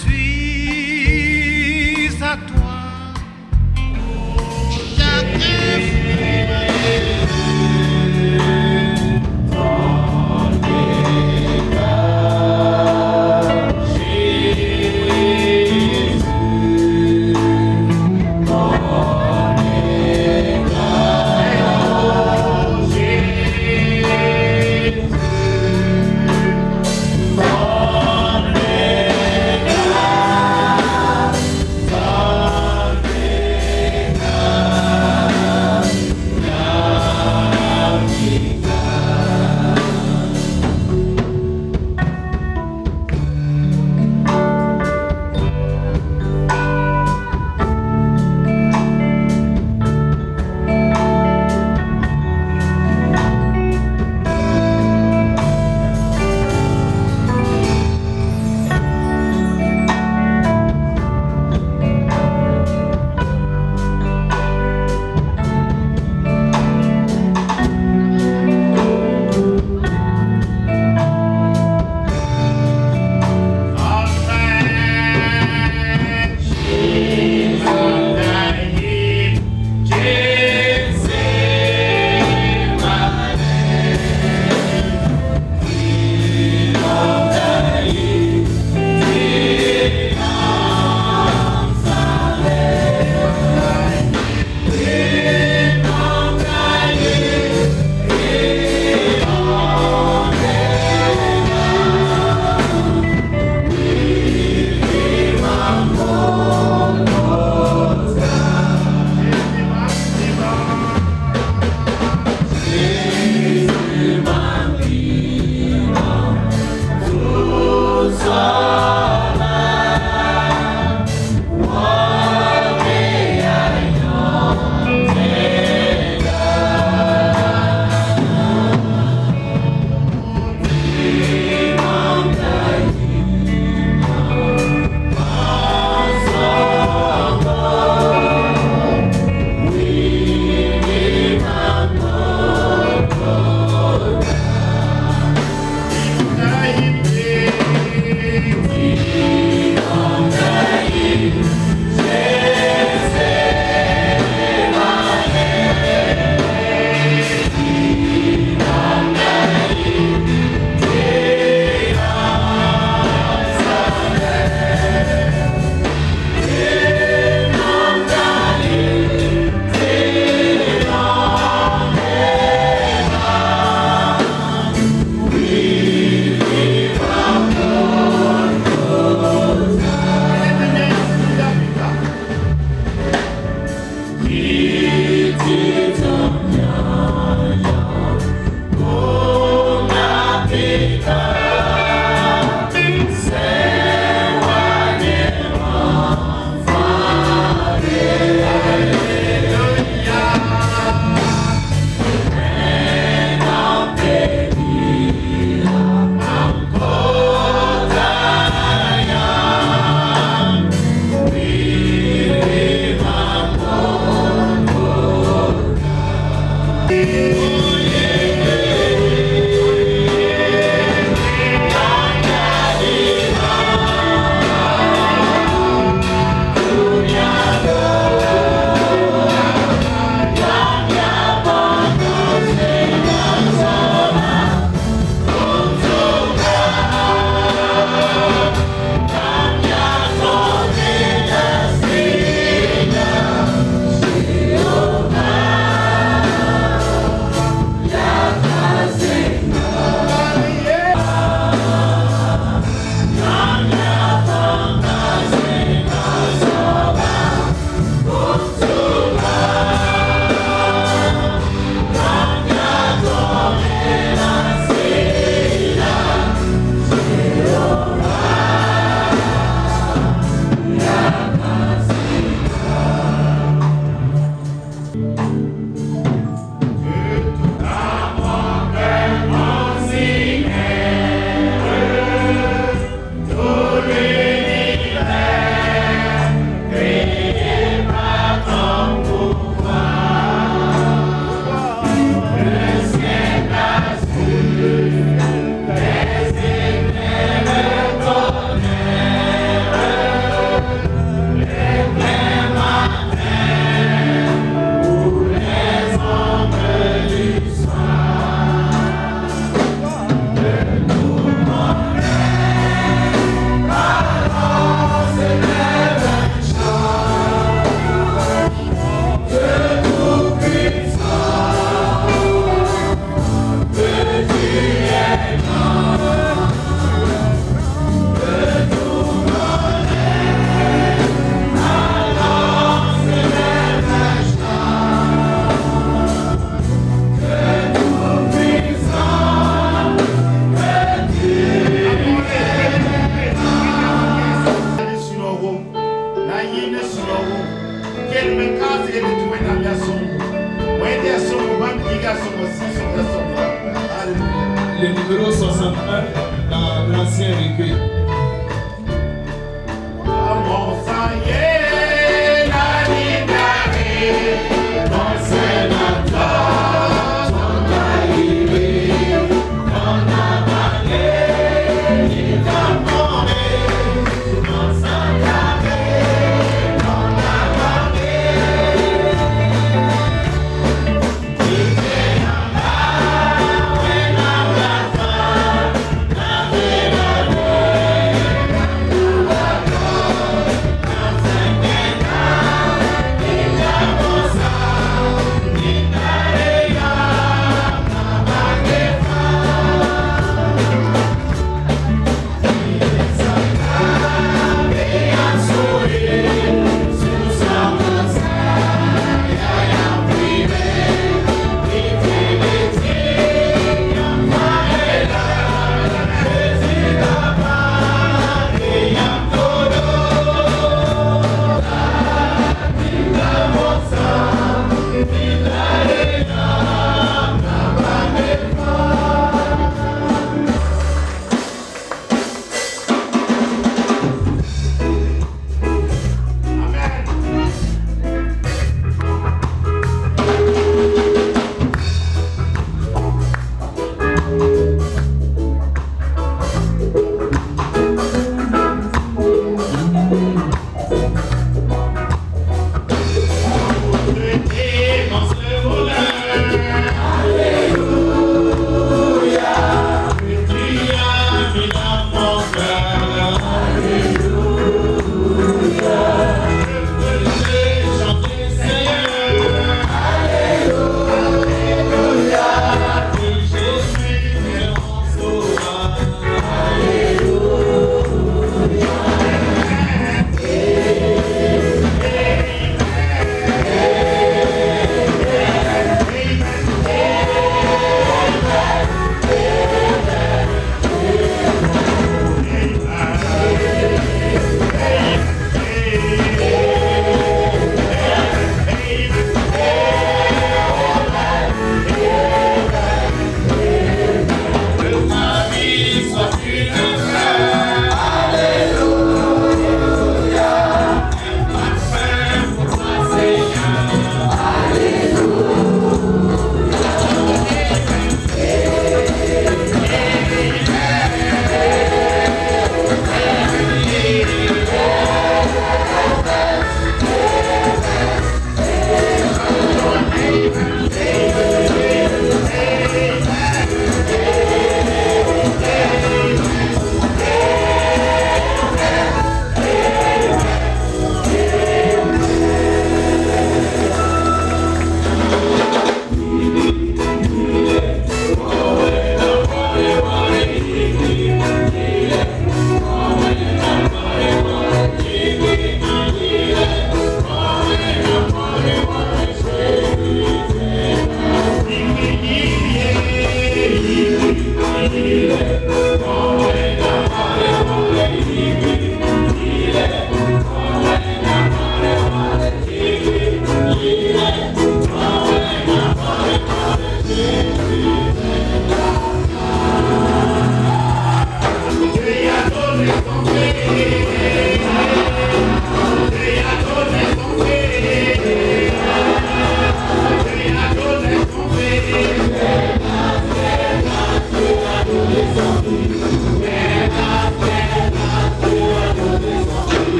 suis à toi. Chaque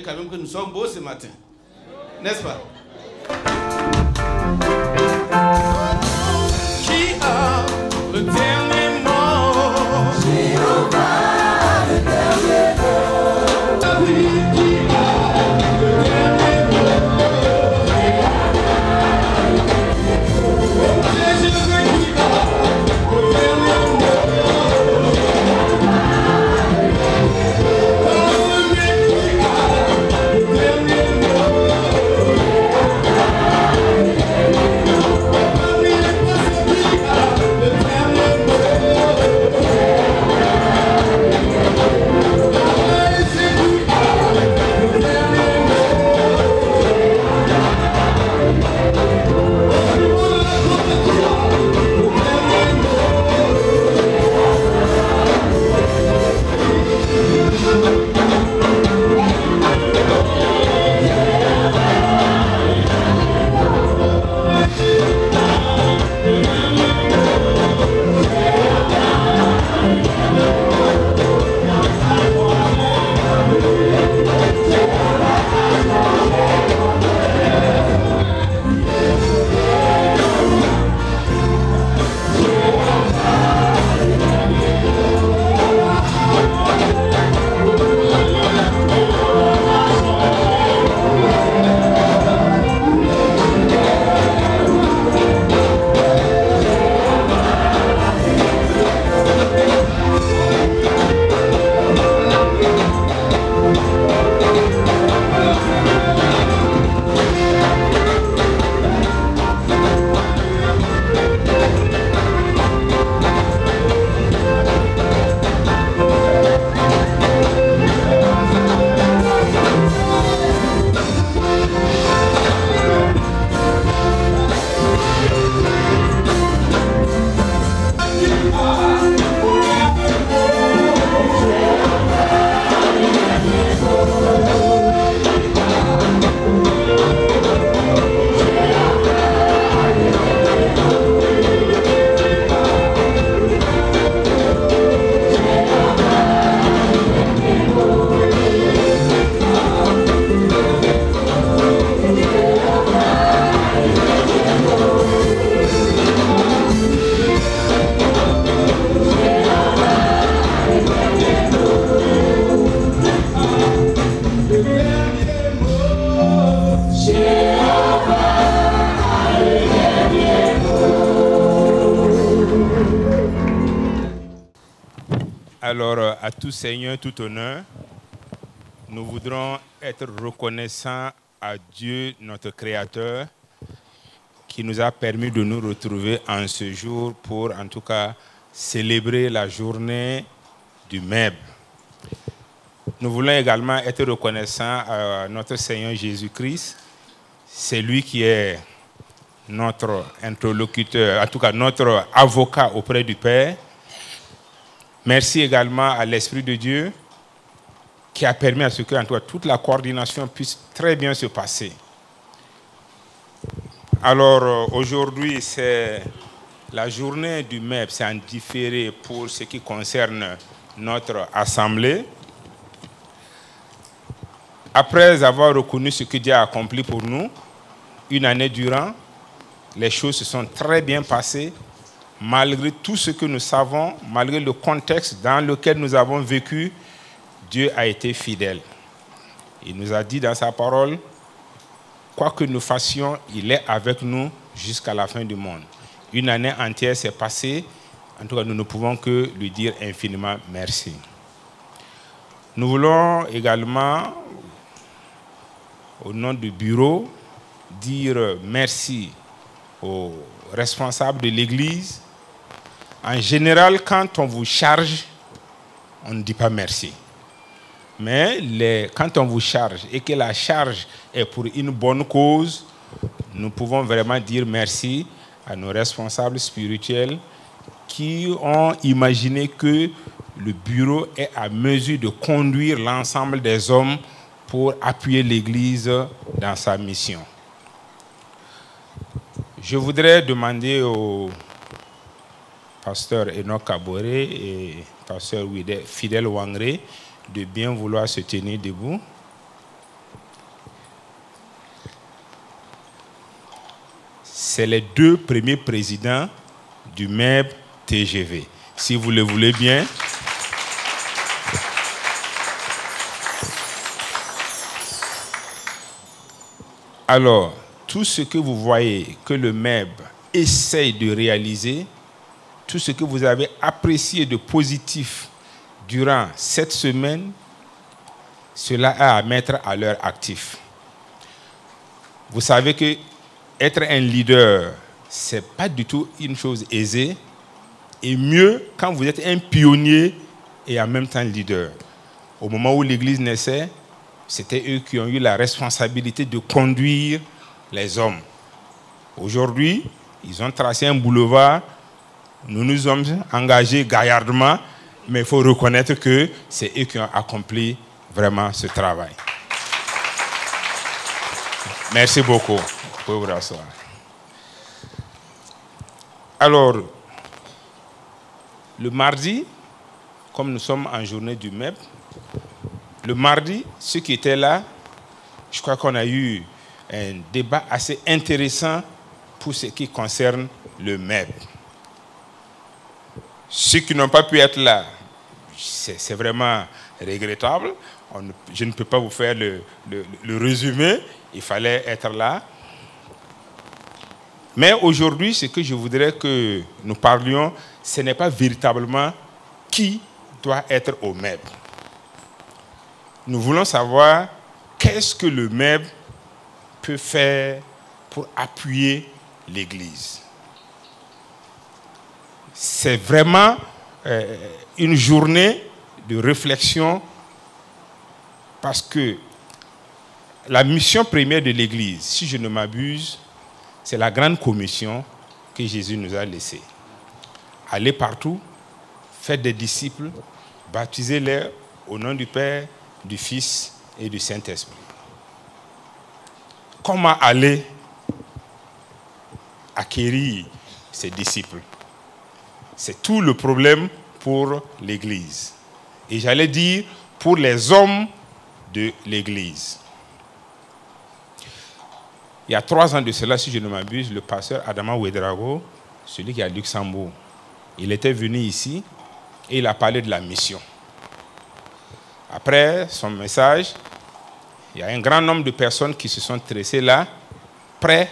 Quand même que nous sommes beaux ce matin, n'est-ce pas? Qui a le dernier mot? Jéhovah, le dernier mot. Qui a le dernier mot? Alors, à tout Seigneur, tout honneur, nous voudrons être reconnaissants à Dieu, notre Créateur, qui nous a permis de nous retrouver en ce jour pour, en tout cas, célébrer la journée du MEB. Nous voulons également être reconnaissants à notre Seigneur Jésus-Christ. C'est lui qui est notre interlocuteur, en tout cas notre avocat auprès du Père. Merci également à l'Esprit de Dieu qui a permis à ce que, en tout cas, toute la coordination puisse très bien se passer. Alors aujourd'hui, c'est la journée du MEB, c'est en différé pour ce qui concerne notre assemblée. Après avoir reconnu ce que Dieu a accompli pour nous, une année durant, les choses se sont très bien passées, malgré tout ce que nous savons, malgré le contexte dans lequel nous avons vécu, Dieu a été fidèle. Il nous a dit dans sa parole, quoi que nous fassions, il est avec nous jusqu'à la fin du monde. Une année entière s'est passée, en tout cas nous ne pouvons que lui dire infiniment merci. Nous voulons également, au nom du bureau, dire merci aux responsables de l'Église. En général, quand on vous charge, on ne dit pas merci. Mais quand on vous charge et que la charge est pour une bonne cause, nous pouvons vraiment dire merci à nos responsables spirituels qui ont imaginé que le bureau est à mesure de conduire l'ensemble des hommes pour appuyer l'Église dans sa mission. Je voudrais demander au pasteur Enoch Kaboré et pasteur Fidèle Wangre de bien vouloir se tenir debout. C'est les deux premiers présidents du MEB TGV. Si vous le voulez bien. Alors, tout ce que vous voyez que le MEB essaye de réaliser, tout ce que vous avez apprécié de positif durant cette semaine, cela a à mettre à leur actif. Vous savez que être un leader, ce n'est pas du tout une chose aisée, et mieux quand vous êtes un pionnier et en même temps leader. Au moment où l'Église naissait, c'était eux qui ont eu la responsabilité de conduire les hommes. Aujourd'hui, ils ont tracé un boulevard, nous nous sommes engagés gaillardement, mais il faut reconnaître que c'est eux qui ont accompli vraiment ce travail. Merci beaucoup. Vous pouvez vous rasseoir. Alors, le mardi, comme nous sommes en journée du MEB, le mardi, ceux qui étaient là, je crois qu'on a eu un débat assez intéressant pour ce qui concerne le MEB. Ceux qui n'ont pas pu être là, c'est vraiment regrettable. Je ne peux pas vous faire le résumé. Il fallait être là. Mais aujourd'hui, ce que je voudrais que nous parlions, ce n'est pas véritablement qui doit être au MEB. Nous voulons savoir qu'est-ce que le MEB peut faire pour appuyer l'Église. C'est vraiment une journée de réflexion parce que la mission première de l'Église, si je ne m'abuse, c'est la grande commission que Jésus nous a laissée. Allez partout, faites des disciples, baptisez-les au nom du Père, du Fils et du Saint-Esprit. Comment aller acquérir ces disciples? C'est tout le problème pour l'Église. Et j'allais dire pour les hommes de l'Église. Il y a 3 ans de cela, si je ne m'abuse, le pasteur Adama Ouedraogo, celui qui est à Luxembourg, il était venu ici et il a parlé de la mission. Après son message, il y a un grand nombre de personnes qui se sont tressées là, prêts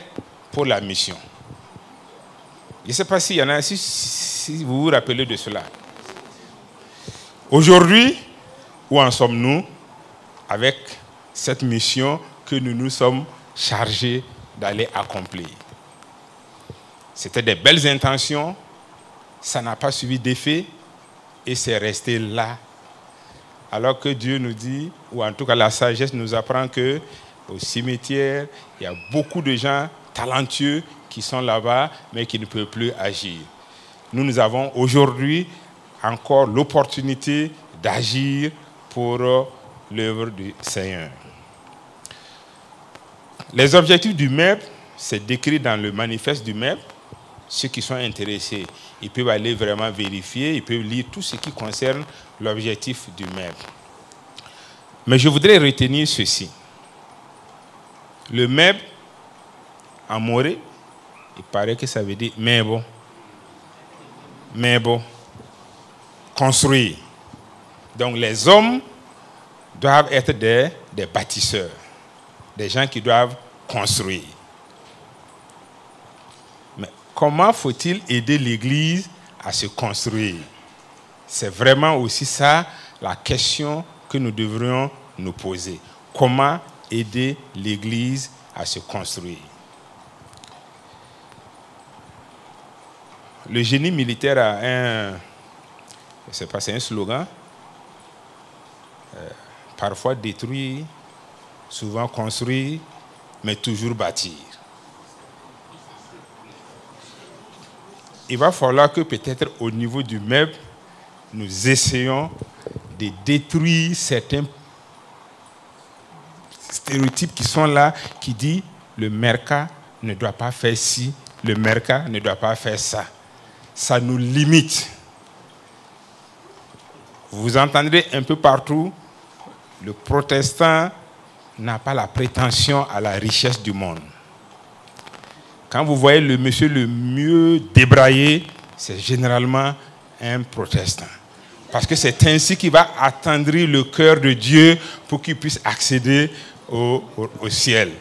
pour la mission. Je ne sais pas s'il y en a, si vous vous rappelez de cela. Aujourd'hui, où en sommes-nous avec cette mission que nous nous sommes chargés d'aller accomplir? C'était des belles intentions, ça n'a pas suivi d'effet et c'est resté là. Alors que Dieu nous dit, ou en tout cas la sagesse nous apprend que au cimetière, il y a beaucoup de gens talentueux qui sont là-bas, mais qui ne peuvent plus agir. Nous avons aujourd'hui encore l'opportunité d'agir pour l'œuvre du Seigneur. Les objectifs du MEP, c'est décrit dans le manifeste du MEP. Ceux qui sont intéressés, ils peuvent aller vraiment vérifier, ils peuvent lire tout ce qui concerne l'objectif du MEP. Mais je voudrais retenir ceci. Le MEP, en moré, il paraît que ça veut dire mais bon, construire. Donc les hommes doivent être des bâtisseurs, des gens qui doivent construire. Mais comment faut-il aider l'Église à se construire? C'est vraiment aussi ça la question que nous devrions nous poser. Comment aider l'Église à se construire? Le génie militaire a c'est un slogan. Parfois détruire, souvent construire, mais toujours bâtir. Il va falloir que peut-être au niveau du MEP, nous essayons de détruire certains stéréotypes qui sont là, qui disent le MERCA ne doit pas faire ci, le MERCA ne doit pas faire ça. Ça nous limite. Vous entendrez un peu partout, le protestant n'a pas la prétention à la richesse du monde. Quand vous voyez le monsieur le mieux débraillé, c'est généralement un protestant. Parce que c'est ainsi qu'il va attendrir le cœur de Dieu pour qu'il puisse accéder au ciel.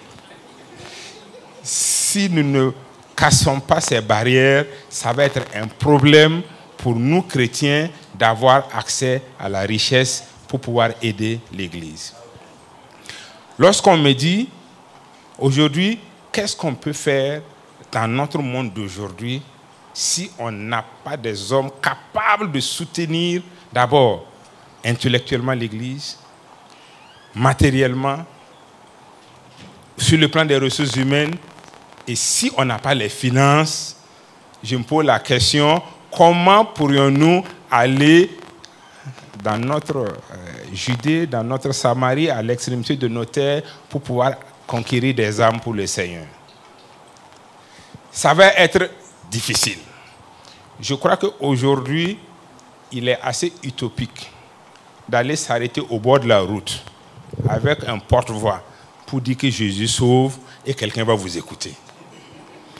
Si nous ne cassons pas ces barrières, ça va être un problème pour nous chrétiens d'avoir accès à la richesse pour pouvoir aider l'Église. Lorsqu'on me dit, aujourd'hui, qu'est-ce qu'on peut faire dans notre monde d'aujourd'hui si on n'a pas des hommes capables de soutenir d'abord intellectuellement l'Église, matériellement, sur le plan des ressources humaines, et si on n'a pas les finances, je me pose la question, comment pourrions-nous aller dans notre Judée, dans notre Samarie, à l'extrémité de nos terres, pour pouvoir conquérir des âmes pour le Seigneur? Ça va être difficile. Je crois qu'aujourd'hui, il est assez utopique d'aller s'arrêter au bord de la route avec un porte-voix pour dire que Jésus sauve et quelqu'un va vous écouter.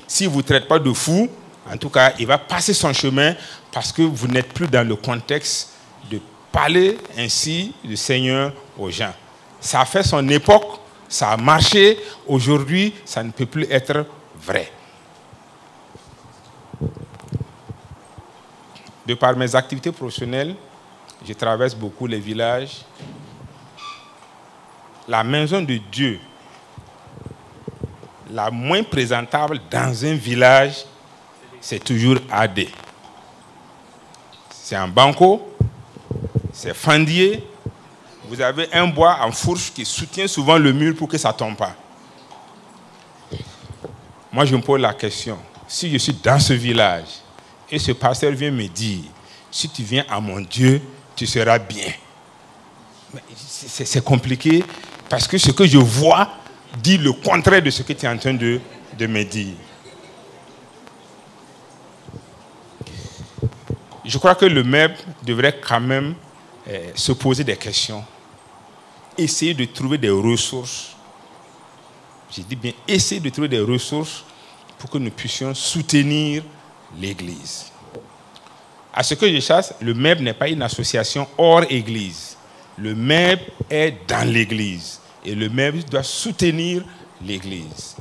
S'il ne vous traite pas de fou, en tout cas, il va passer son chemin parce que vous n'êtes plus dans le contexte de parler ainsi du Seigneur aux gens. Ça a fait son époque, ça a marché. Aujourd'hui, ça ne peut plus être vrai. De par mes activités professionnelles, je traverse beaucoup les villages. La maison de Dieu, la moins présentable dans un village, c'est toujours AD. C'est un banco, c'est fendier. Vous avez un bois en fourche qui soutient souvent le mur pour que ça ne tombe pas. Moi, je me pose la question, si je suis dans ce village et ce pasteur vient me dire, si tu viens à mon Dieu, tu seras bien. C'est compliqué parce que ce que je vois dit le contraire de ce que tu es en train de me dire. Je crois que le MEP devrait quand même se poser des questions, essayer de trouver des ressources. J'ai dit bien, essayer de trouver des ressources pour que nous puissions soutenir l'Église. À ce que je sache, le MEP n'est pas une association hors Église. Le MEP est dans l'Église. Et le MEP doit soutenir l'Église.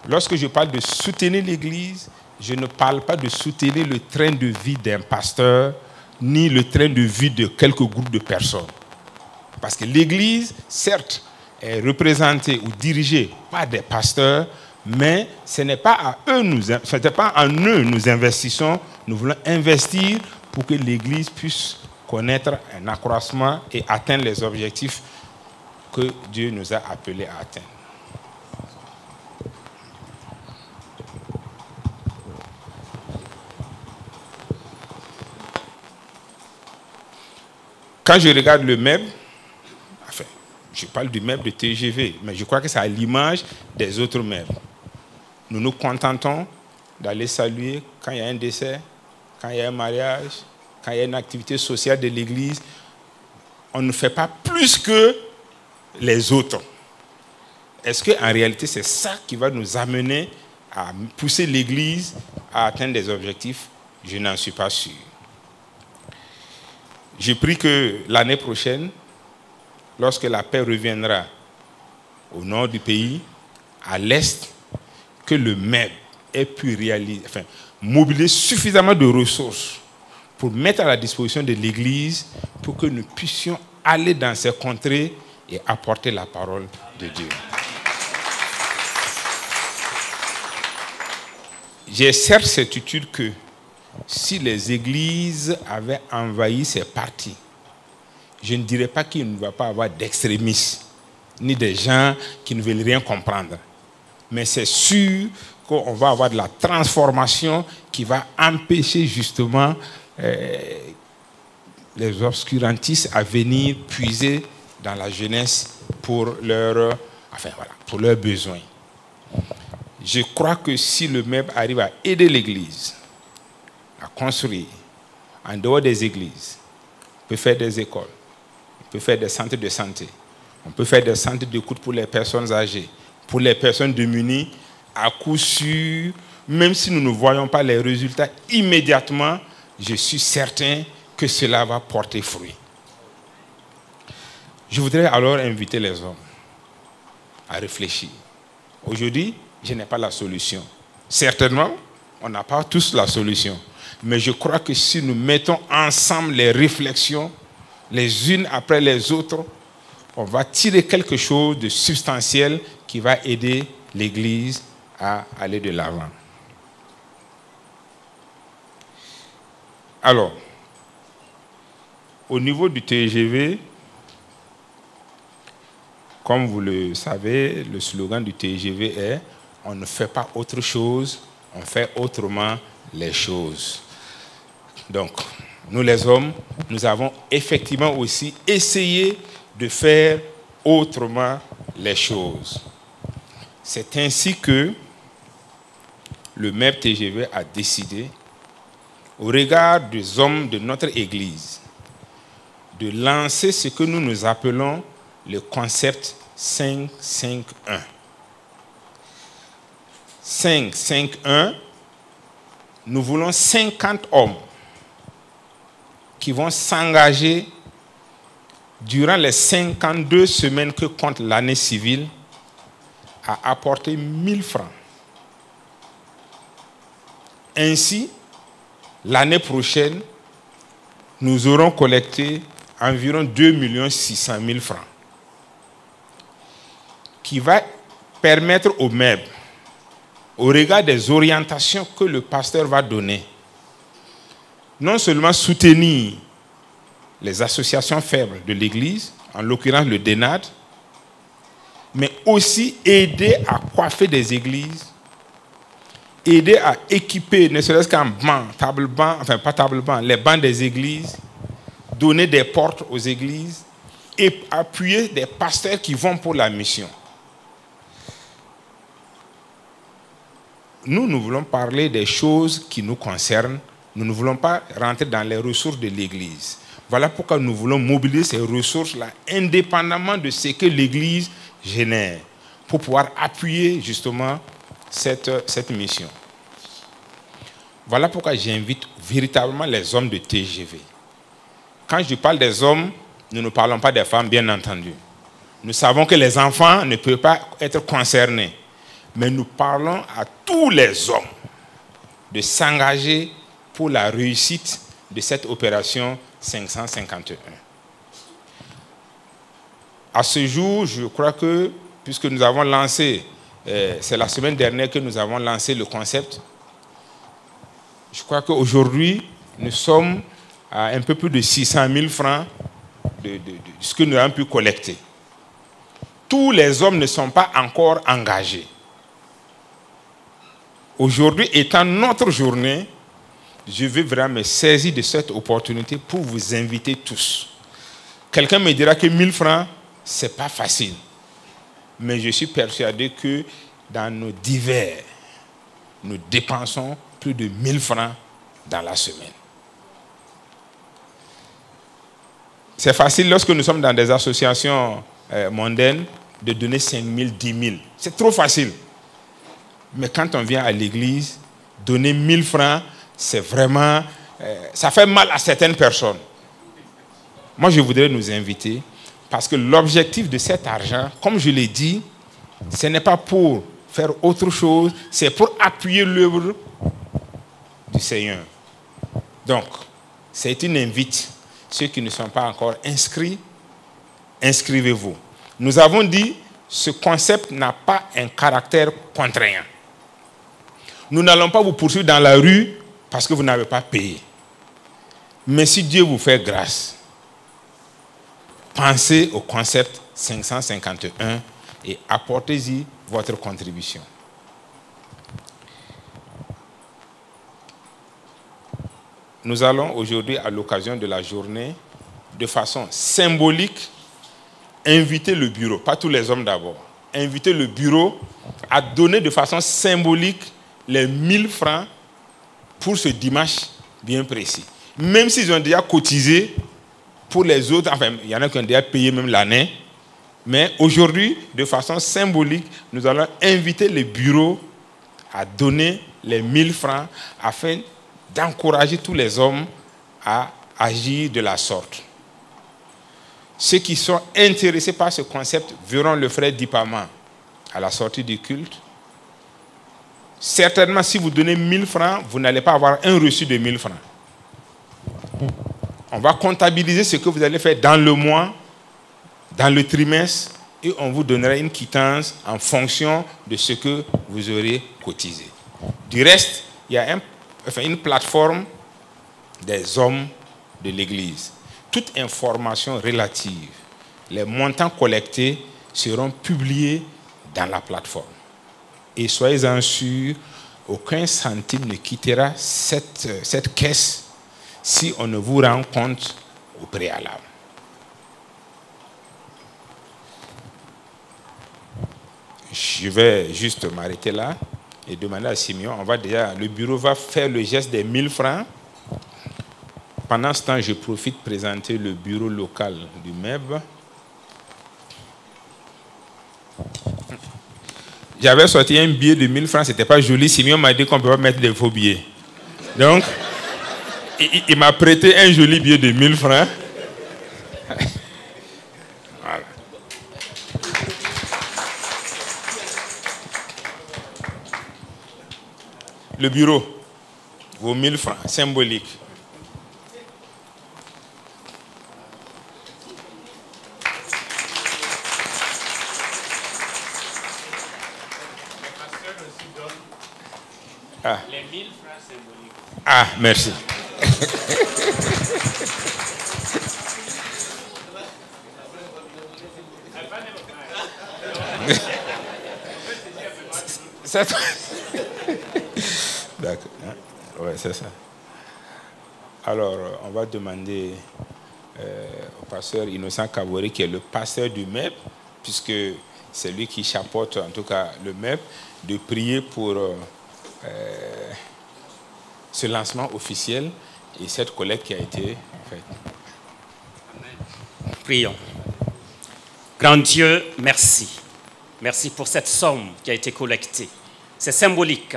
Lorsque je parle de soutenir l'Église, je ne parle pas de soutenir le train de vie d'un pasteur, ni le train de vie de quelques groupes de personnes. Parce que l'Église, certes, est représentée ou dirigée par des pasteurs, mais ce n'est pas à eux, pas en eux nous investissons. Nous voulons investir pour que l'Église puisse connaître un accroissement et atteindre les objectifs que Dieu nous a appelés à atteindre. Quand je regarde le MEB, enfin, je parle du MEB de TGV, mais je crois que c'est à l'image des autres MEB. Nous nous contentons d'aller saluer quand il y a un décès, quand il y a un mariage, quand il y a une activité sociale de l'Église. On ne fait pas plus que les autres. Est-ce qu'en réalité, c'est ça qui va nous amener à pousser l'Église à atteindre des objectifs? Je n'en suis pas sûr. Je prie que l'année prochaine, lorsque la paix reviendra au nord du pays, à l'est, que le MEB ait pu mobiliser suffisamment de ressources pour mettre à la disposition de l'Église pour que nous puissions aller dans ces contrées et apporter la parole de Dieu. J'ai certes certitude que si les églises avaient envahi ces parties, je ne dirais pas qu'il ne va pas y avoir d'extrémistes, ni des gens qui ne veulent rien comprendre. Mais c'est sûr qu'on va avoir de la transformation qui va empêcher justement les obscurantistes à venir puiser dans la jeunesse pour leurs besoins. Je crois que si le MEB arrive à aider l'Église à construire en dehors des églises, on peut faire des écoles, on peut faire des centres de santé, on peut faire des centres d'écoute pour les personnes âgées, pour les personnes démunies, à coup sûr, même si nous ne voyons pas les résultats immédiatement, je suis certain que cela va porter fruit. Je voudrais alors inviter les hommes à réfléchir. Aujourd'hui, je n'ai pas la solution. Certainement, on n'a pas tous la solution. Mais je crois que si nous mettons ensemble les réflexions, les unes après les autres, on va tirer quelque chose de substantiel qui va aider l'Église à aller de l'avant. Alors, au niveau du TGV, comme vous le savez, le slogan du TGV est « On ne fait pas autre chose, on fait autrement les choses ». Donc, nous les hommes, nous avons effectivement aussi essayé de faire autrement les choses. C'est ainsi que le MEB TGV a décidé, au regard des hommes de notre Église, de lancer ce que nous appelons le concept 5-5-1. 5-5-1, nous voulons 50 hommes qui vont s'engager durant les 52 semaines que compte l'année civile à apporter 1000 francs. Ainsi, l'année prochaine, nous aurons collecté environ 2 600 000 francs qui va permettre au MEB, au regard des orientations que le pasteur va donner, non seulement soutenir les associations faibles de l'Église, en l'occurrence le DENAD, mais aussi aider à coiffer des églises, aider à équiper, ne serait-ce qu'un banc, table-banc, enfin pas table-banc, les bancs des églises, donner des portes aux églises et appuyer des pasteurs qui vont pour la mission. Nous voulons parler des choses qui nous concernent. Nous ne voulons pas rentrer dans les ressources de l'Église. Voilà pourquoi nous voulons mobiliser ces ressources-là indépendamment de ce que l'Église génère pour pouvoir appuyer justement cette mission. Voilà pourquoi j'invite véritablement les hommes de TGV. Quand je parle des hommes, nous ne parlons pas des femmes, bien entendu. Nous savons que les enfants ne peuvent pas être concernés. Mais nous parlons à tous les hommes de s'engager pour la réussite de cette opération 551. À ce jour, je crois que, puisque nous avons lancé, c'est la semaine dernière que nous avons lancé le concept, je crois qu'aujourd'hui, nous sommes à un peu plus de 600 000 francs de ce que nous avons pu collecter. Tous les hommes ne sont pas encore engagés. Aujourd'hui, étant notre journée, je veux vraiment me saisir de cette opportunité pour vous inviter tous. Quelqu'un me dira que 1000 francs, ce n'est pas facile. Mais je suis persuadé que dans nos divers, nous dépensons plus de 1000 francs dans la semaine. C'est facile lorsque nous sommes dans des associations mondaines de donner 5 000, 10 000. C'est trop facile. Mais quand on vient à l'église, donner 1000 francs, c'est vraiment... ça fait mal à certaines personnes. Moi, je voudrais nous inviter, parce que l'objectif de cet argent, comme je l'ai dit, ce n'est pas pour faire autre chose, c'est pour appuyer l'œuvre du Seigneur. Donc, c'est une invite. Ceux qui ne sont pas encore inscrits, inscrivez-vous. Nous avons dit, ce concept n'a pas un caractère contraignant. Nous n'allons pas vous poursuivre dans la rue parce que vous n'avez pas payé. Mais si Dieu vous fait grâce, pensez au concept 551 et apportez-y votre contribution. Nous allons aujourd'hui, à l'occasion de la journée, de façon symbolique, inviter le bureau, pas tous les hommes d'abord, inviter le bureau à donner de façon symbolique les 1000 francs pour ce dimanche bien précis. Même s'ils ont déjà cotisé pour les autres, enfin, il y en a qui ont déjà payé même l'année, mais aujourd'hui, de façon symbolique, nous allons inviter les bureaux à donner les 1000 francs afin d'encourager tous les hommes à agir de la sorte. Ceux qui sont intéressés par ce concept verront le frère Dipama à la sortie du culte. Certainement, si vous donnez 1000 francs, vous n'allez pas avoir un reçu de 1000 francs. On va comptabiliser ce que vous allez faire dans le mois, dans le trimestre, et on vous donnera une quittance en fonction de ce que vous aurez cotisé. Du reste, il y a une plateforme des hommes de l'Église. Toute information relative, les montants collectés seront publiés dans la plateforme. Et soyez-en sûrs, aucun centime ne quittera cette caisse si on ne vous rend compte au préalable. Je vais juste m'arrêter là et demander à Simeon, le bureau va faire le geste des 1000 francs. Pendant ce temps, je profite de présenter le bureau local du MEB. J'avais sorti un billet de 1000 francs, ce n'était pas joli. Simeon m'a dit qu'on ne peut pas mettre des faux billets. Donc, il m'a prêté un joli billet de 1000 francs. Voilà. Le bureau, vos 1000 francs, symbolique. Ah. Les 1000 francs symboliques. Ah, merci. D'accord. Oui, c'est ça. Alors, on va demander au pasteur Innocent Kabori, qui est le pasteur du MEP, puisque c'est lui qui chapeaute en tout cas le MEP, de prier pour ce lancement officiel et cette collecte qui a été faite. Prions. Grand Dieu, merci. Merci pour cette somme qui a été collectée. C'est symbolique,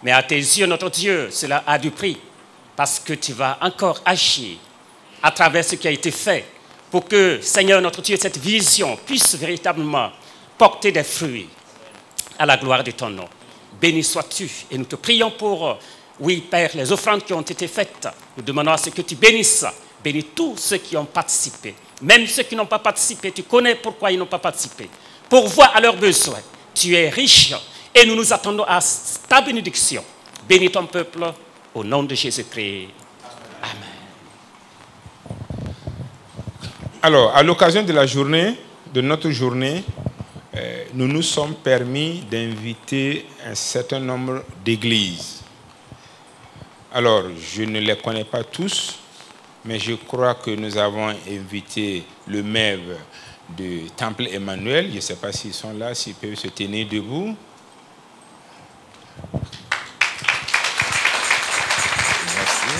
mais à tes yeux, notre Dieu, cela a du prix, parce que tu vas encore agir à travers ce qui a été fait pour que, Seigneur, notre Dieu, cette vision puisse véritablement porter des fruits à la gloire de ton nom. Béni sois-tu et nous te prions pour Oui, Père, les offrandes qui ont été faites, nous demandons à ce que tu bénisses. Bénis tous ceux qui ont participé. Même ceux qui n'ont pas participé, tu connais pourquoi ils n'ont pas participé. Pourvoir à leurs besoins. Tu es riche et nous nous attendons à ta bénédiction. Bénis ton peuple au nom de Jésus-Christ. Amen. Alors, à l'occasion de la journée, de notre journée, nous nous sommes permis d'inviter un certain nombre d'églises. Alors, je ne les connais pas tous, mais je crois que nous avons invité le maire du Temple Emmanuel. Je ne sais pas s'ils sont là, s'ils peuvent se tenir debout. Merci.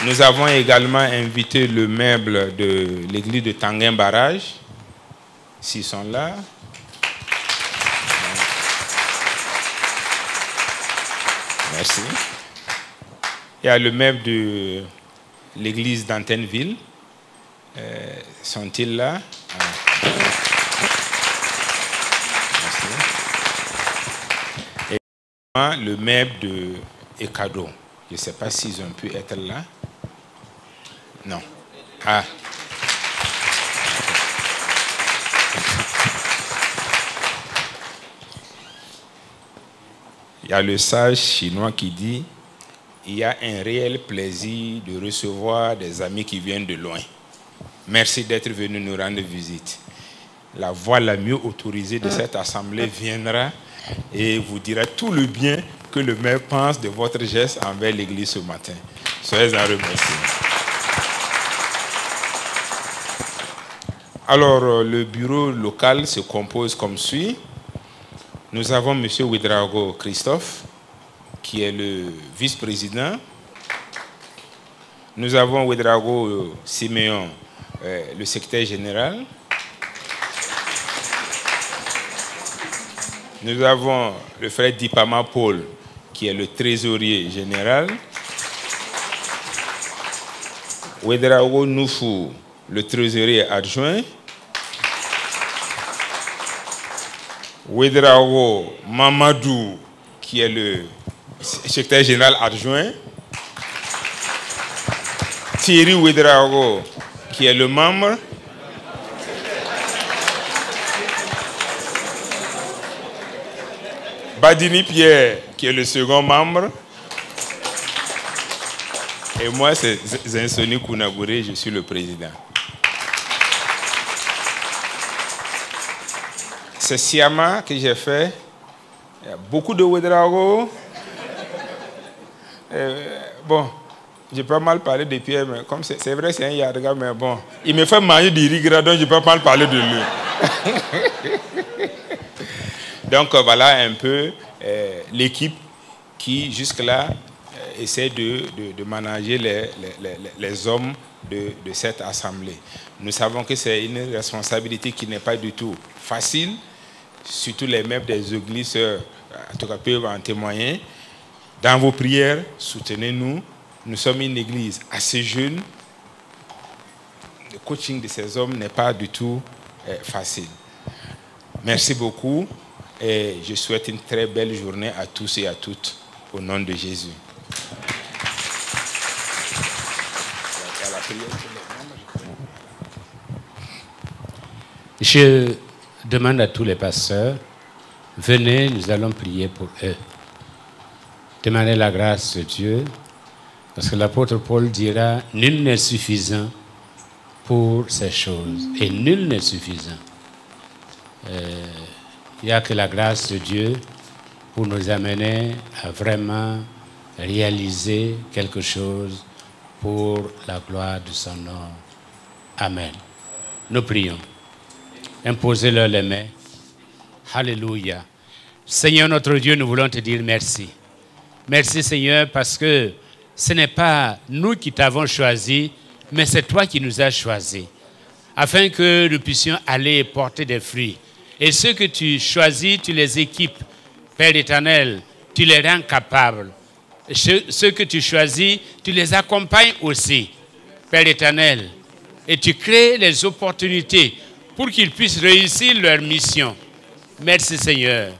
Nous avons également invité le maire de l'église de Tanguin Barrage, s'ils sont là. Merci. Il y a le maire de l'église d'Antenneville. Sont-ils là? Merci. Et le maire de Ekado. Je ne sais pas s'ils ont pu être là. Non. Ah. Il y a le sage chinois qui dit: il y a un réel plaisir de recevoir des amis qui viennent de loin. Merci d'être venu nous rendre visite. La voix la mieux autorisée de cette assemblée viendra et vous dira tout le bien que le maire pense de votre geste envers l'église ce matin. Soyez en remerciés. Alors, le bureau local se compose comme suit. Nous avons M. Ouedraogo Christophe, qui est le vice-président. Nous avons Ouedraogo Siméon, le secrétaire général. Nous avons le frère Dipama Paul, qui est le trésorier général. Ouedraogo Noufou, le trésorier adjoint. Ouedraogo Mamadou, qui est le secrétaire général adjoint. Thierry Ouedraogo, qui est le membre. Badini Pierre, qui est le second membre. Et moi, c'est Zinsoni Kounagouré, je suis le président. C'est Siama que j'ai fait. Il y a beaucoup de Ouedraogo. Bon, j'ai pas mal parlé de Pierre, mais comme c'est vrai, c'est un Yarga, mais bon, il me fait manger du riz gras, donc je peux pas mal parler de lui. Donc voilà un peu l'équipe qui jusque-là essaie de manager les hommes de cette assemblée. Nous savons que c'est une responsabilité qui n'est pas du tout facile, surtout les membres des églises, en tout cas peuvent en témoigner. Dans vos prières, soutenez-nous. Nous sommes une église assez jeune. Le coaching de ces hommes n'est pas du tout facile. Merci beaucoup et je souhaite une très belle journée à tous et à toutes au nom de Jésus. Je demande à tous les pasteurs, venez, nous allons prier pour eux. Demandez la grâce de Dieu, parce que l'apôtre Paul dira, nul n'est suffisant pour ces choses, et nul n'est suffisant. Il n'y a que la grâce de Dieu pour nous amener à vraiment réaliser quelque chose pour la gloire de son nom. Amen. Nous prions. Imposez-leur les mains. Alléluia. Seigneur notre Dieu, nous voulons te dire merci. Merci Seigneur parce que ce n'est pas nous qui t'avons choisi, mais c'est toi qui nous as choisis, afin que nous puissions aller et porter des fruits. Et ceux que tu choisis, tu les équipes, Père éternel, tu les rends capables. Ceux que tu choisis, tu les accompagnes aussi, Père éternel. Et tu crées les opportunités pour qu'ils puissent réussir leur mission. Merci Seigneur.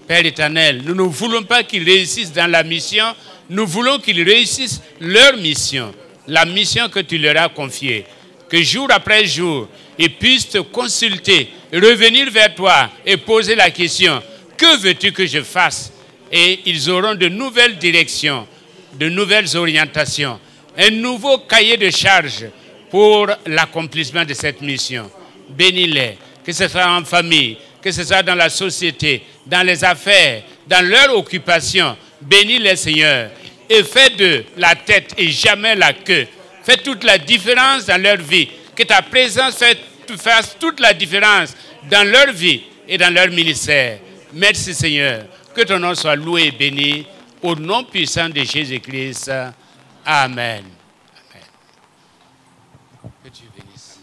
Père éternel, nous ne voulons pas qu'ils réussissent dans la mission, nous voulons qu'ils réussissent leur mission, la mission que tu leur as confiée. Que jour après jour, ils puissent te consulter, revenir vers toi et poser la question, que veux-tu que je fasse? Et ils auront de nouvelles directions, de nouvelles orientations, un nouveau cahier de charges pour l'accomplissement de cette mission. Bénis-les, que ce soit en famille, que ce soit dans la société, dans les affaires, dans leur occupation. Bénis-les, Seigneur, et fais d'eux la tête et jamais la queue. Fais toute la différence dans leur vie. Que ta présence fasse toute la différence dans leur vie et dans leur ministère. Merci, Seigneur. Que ton nom soit loué et béni. Au nom puissant de Jésus-Christ. Amen. Amen. Que tu bénisses.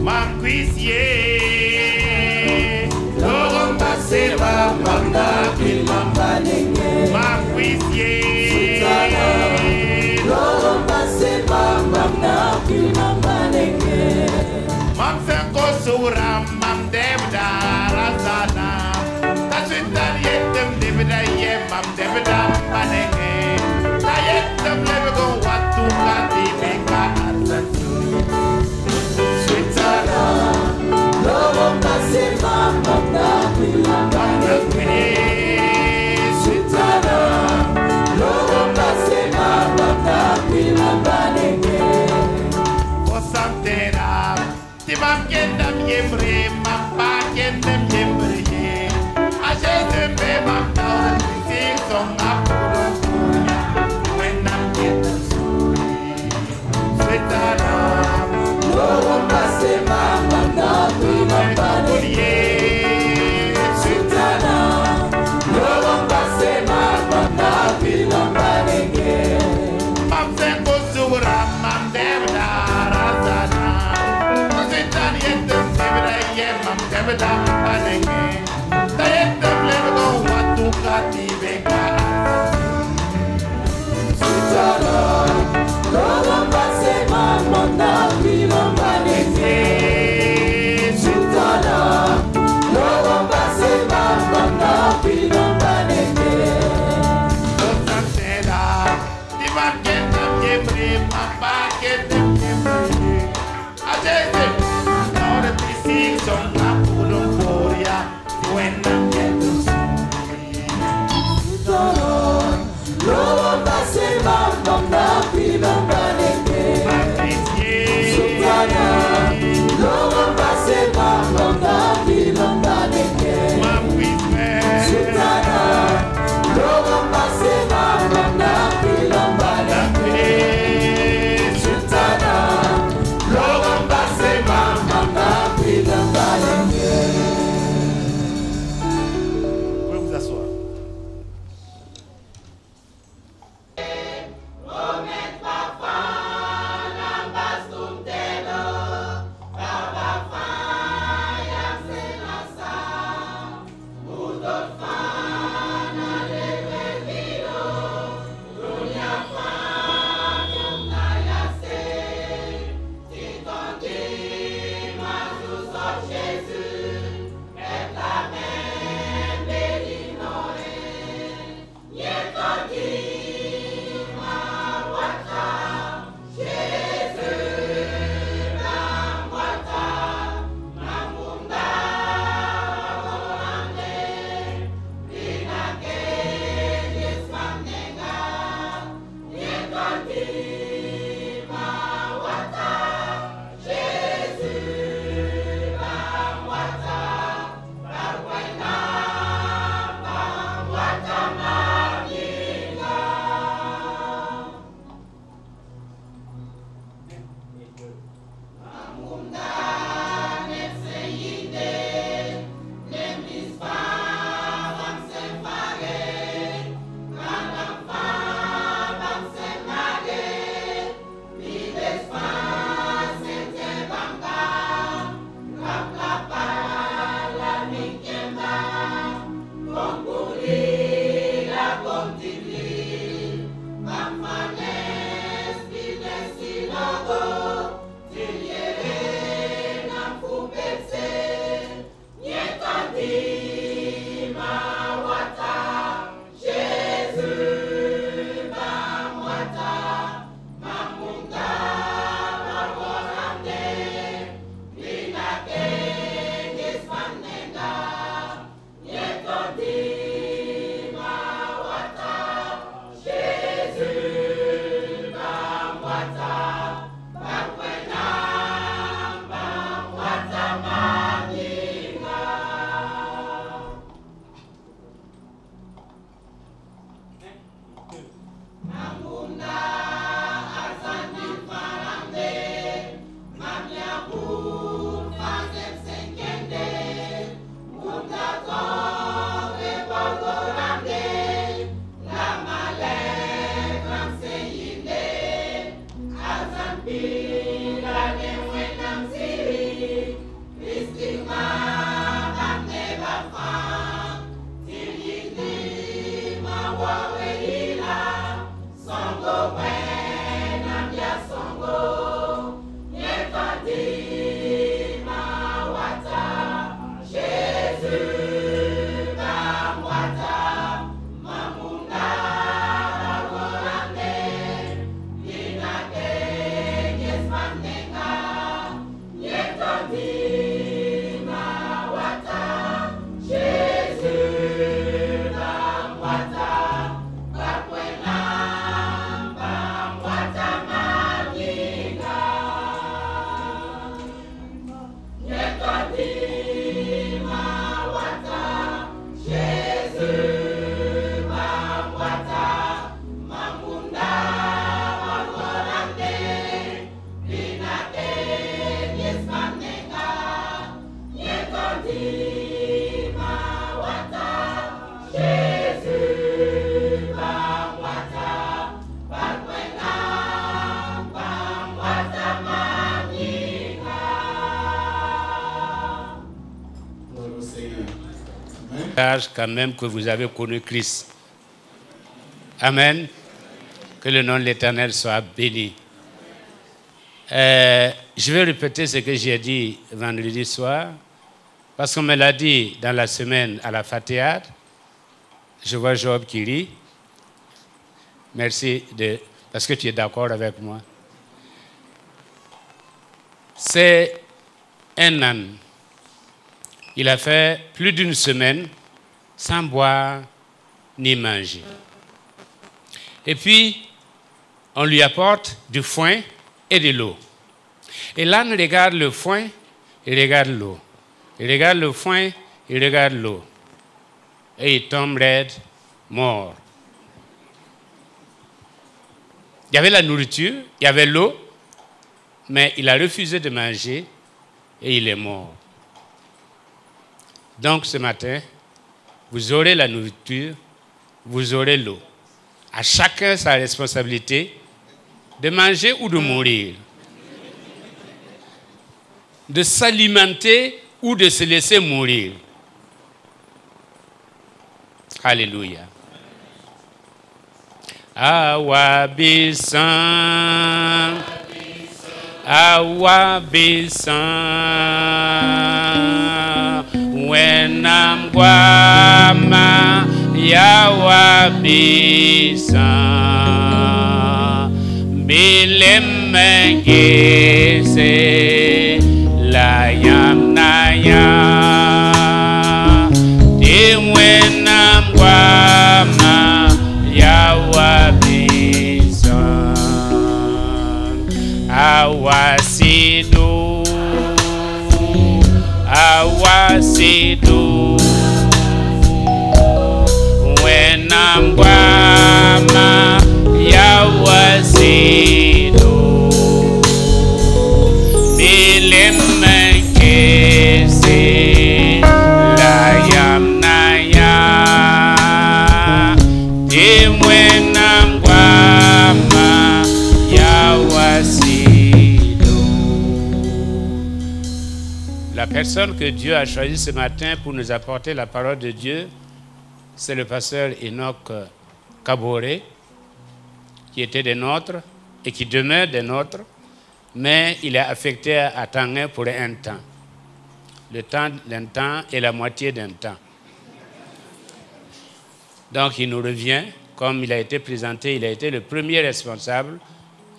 Makwisiye, Loromba Seba, Manda Kilmamba Nenge. Makwisiye, Loromba Seba, Manda Kilmamba Nenge. Mam Senko Sura, Mam Devda Razana. Taswitan Yetem Devda Ye, Mam Devda Manenge. Tayetem Levego Watu Kati Beka Arzatu. Bye. Sache quand même que vous avez connu Christ. Amen. Que le nom de l'Éternel soit béni. Je vais répéter ce que j'ai dit vendredi soir, parce qu'on me l'a dit dans la semaine à la Fatiha. Je vois Job qui rit. Merci parce que tu es d'accord avec moi. C'est un âne. Il a fait plus d'une semaine sans boire ni manger. Et puis, on lui apporte du foin et de l'eau. Et l'âne regarde le foin, il regarde l'eau. Il regarde le foin, il regarde l'eau. Et il tombe raide, mort. Il y avait la nourriture, il y avait l'eau, mais il a refusé de manger et il est mort. Donc ce matin, vous aurez la nourriture, vous aurez l'eau. À chacun sa responsabilité de manger ou de mourir. De s'alimenter ou de se laisser mourir. Alléluia. Awabisan, awabisan, wenam guama yawabisan, bilemengese layam naya, di wenam guama yawabisan, awasidu, awasidu, wenam guama yawasidu, bilemengese layam naya, di wenam guama yawasidu. La personne que Dieu a choisie ce matin pour nous apporter la parole de Dieu, c'est le pasteur Enoch Kabore, qui était des nôtres et qui demeure des nôtres, mais il est affecté à Tanguay pour un temps. Le temps d'un temps et la moitié d'un temps. Donc il nous revient, comme il a été présenté, il a été le premier responsable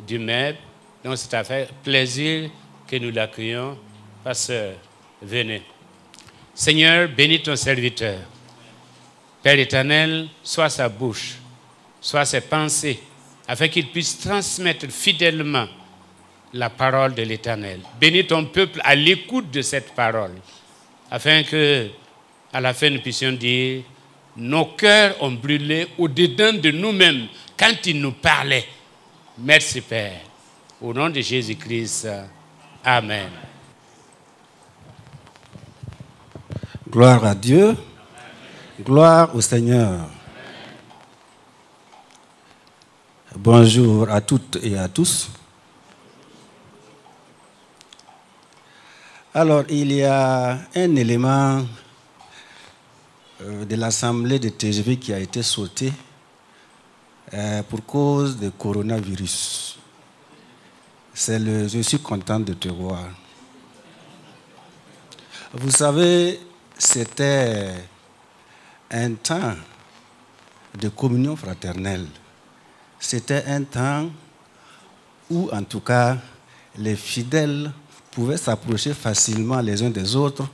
du MEB. Donc c'est à faire plaisir que nous l'accueillons. Pasteur, venez. Seigneur, bénis ton serviteur. Père éternel, sois sa bouche, sois ses pensées, afin qu'il puisse transmettre fidèlement la parole de l'Éternel. Bénis ton peuple à l'écoute de cette parole, afin que, à la fin, nous puissions dire, nos cœurs ont brûlé au-dedans de nous-mêmes quand il nous parlait. Merci Père. Au nom de Jésus-Christ, Amen. Gloire à Dieu. Gloire au Seigneur. Bonjour à toutes et à tous. Alors, il y a un élément de l'Assemblée de TGV qui a été sauté pour cause du coronavirus. C'est le « Je suis content de te voir ». Vous savez, c'était un temps de communion fraternelle. C'était un temps où, en tout cas, les fidèles pouvaient s'approcher facilement les uns des autres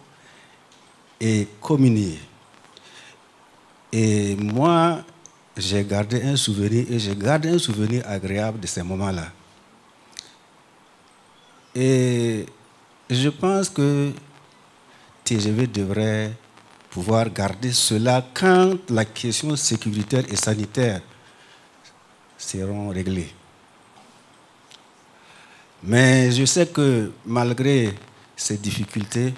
et communier. Et moi, j'ai gardé un souvenir, et j'ai gardé un souvenir agréable de ces moments-là. Et je pense que TGV devrait pouvoir garder cela quand la question sécuritaire et sanitaire seront réglées. Mais je sais que malgré ces difficultés,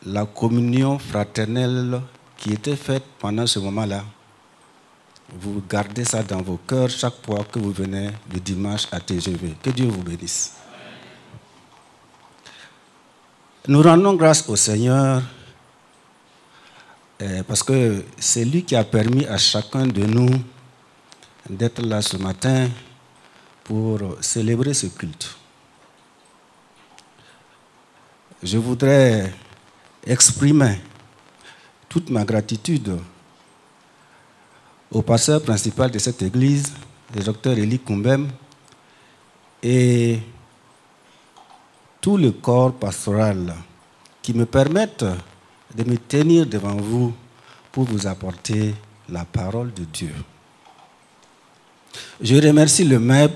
la communion fraternelle qui était faite pendant ce moment-là, vous gardez ça dans vos cœurs chaque fois que vous venez le dimanche à TGV. Que Dieu vous bénisse. Nous rendons grâce au Seigneur parce que c'est lui qui a permis à chacun de nous d'être là ce matin pour célébrer ce culte. Je voudrais exprimer toute ma gratitude au pasteur principal de cette église, le docteur Eli Kumbem, et tout le corps pastoral qui me permettent de me tenir devant vous pour vous apporter la parole de Dieu. Je remercie le MEB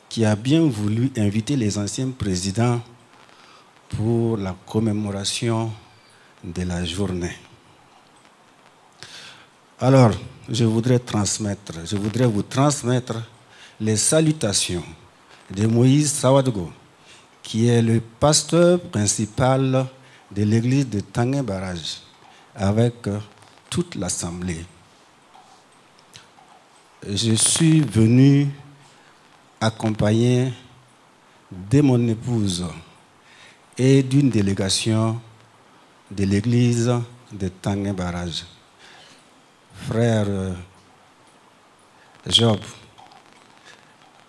qui a bien voulu inviter les anciens présidents pour la commémoration de la journée. Alors, je voudrais vous transmettre les salutations de Moïse Sawadgo, qui est le pasteur principal de l'église de Tanguay Barrage, avec toute l'assemblée. Je suis venu accompagné de mon épouse et d'une délégation de l'église de Tanguay Barrage. Frère Job,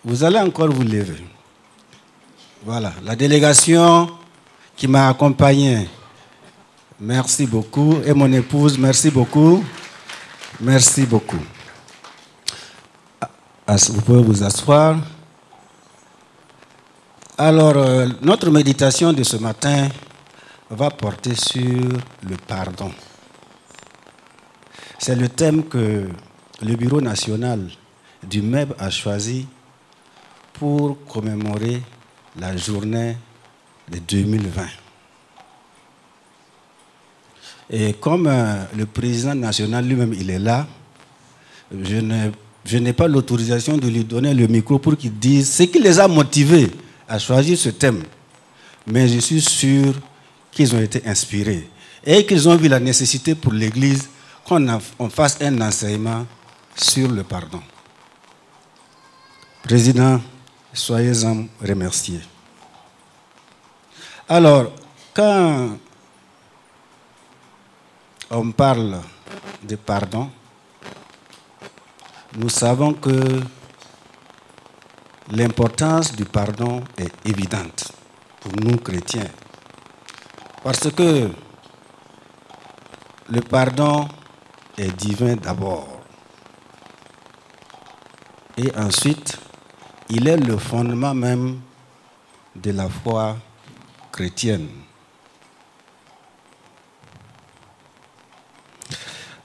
vous allez encore vous lever. Voilà, la délégation qui m'a accompagné. Merci beaucoup. Et mon épouse, merci beaucoup. Merci beaucoup. Vous pouvez vous asseoir. Alors, notre méditation de ce matin va porter sur le pardon. C'est le thème que le Bureau national du MEB a choisi pour commémorer la journée de 2020. Et comme le président national lui-même, il est là, je n'ai pas l'autorisation de lui donner le micro pour qu'il dise ce qui les a motivés à choisir ce thème. Mais je suis sûr qu'ils ont été inspirés et qu'ils ont vu la nécessité pour l'Église qu'on fasse un enseignement sur le pardon. Président, soyez-en remerciés. Alors, quand on parle de pardon, nous savons que l'importance du pardon est évidente pour nous chrétiens. Parce que le pardon est divin d'abord. Et ensuite, il est le fondement même de la foi chrétienne.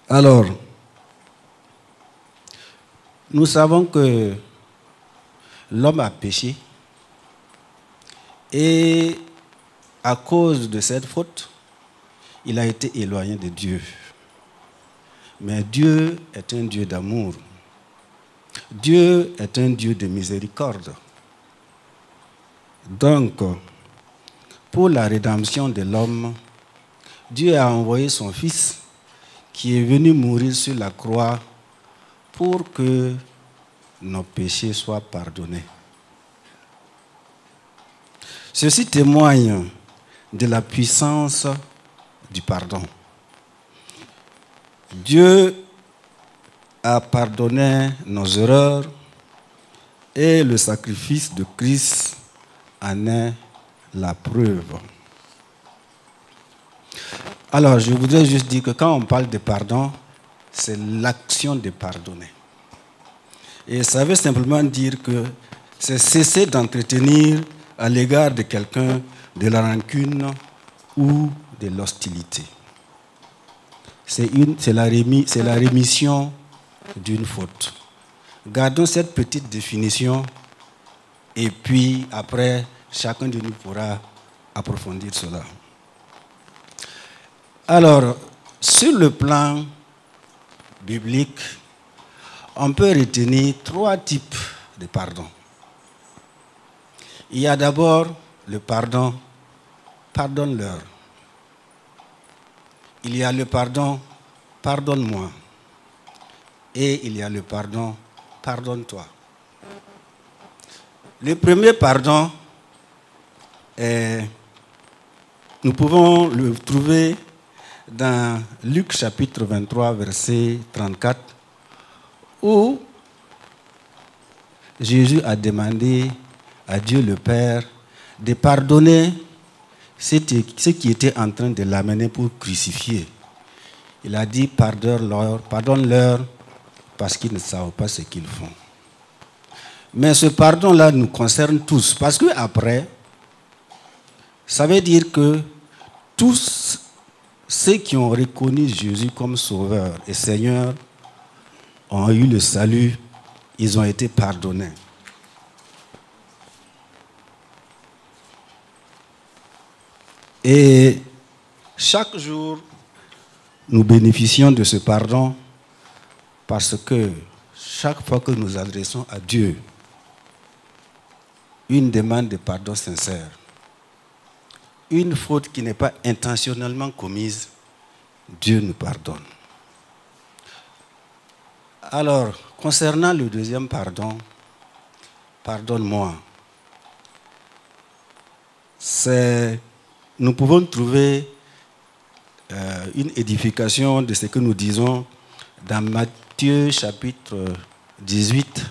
Alors, nous savons que l'homme a péché et à cause de cette faute, il a été éloigné de Dieu. Mais Dieu est un Dieu d'amour. Dieu est un Dieu de miséricorde. Donc, pour la rédemption de l'homme, Dieu a envoyé son Fils qui est venu mourir sur la croix pour que nos péchés soient pardonnés. Ceci témoigne de la puissance du pardon. Dieu a pardonné nos erreurs et le sacrifice de Christ en est la preuve. Alors, je voudrais juste dire que quand on parle de pardon, c'est l'action de pardonner. Et ça veut simplement dire que c'est cesser d'entretenir à l'égard de quelqu'un de la rancune ou de l'hostilité. C'est la rémission d'une faute. Gardons cette petite définition et puis après, chacun de nous pourra approfondir cela. Alors, sur le plan biblique, on peut retenir 3 types de pardon. Il y a d'abord le pardon, pardonne-leur. Il y a le pardon, pardonne-moi. Et il y a le pardon, pardonne-toi. Le premier pardon, nous pouvons le trouver dans Luc chapitre 23, verset 34, où Jésus a demandé à Dieu le Père de pardonner ceux qui étaient en train de l'amener pour crucifier. Il a dit, pardonne-leur parce qu'ils ne savent pas ce qu'ils font. Mais ce pardon-là nous concerne tous, parce qu'après, ça veut dire que tous ceux qui ont reconnu Jésus comme Sauveur et Seigneur ont eu le salut, ils ont été pardonnés. Et chaque jour, nous bénéficions de ce pardon parce que chaque fois que nous adressons à Dieu une demande de pardon sincère, une faute qui n'est pas intentionnellement commise, Dieu nous pardonne. Alors, concernant le deuxième pardon, pardonne-moi, nous pouvons trouver une édification de ce que nous disons dans Matthieu chapitre 18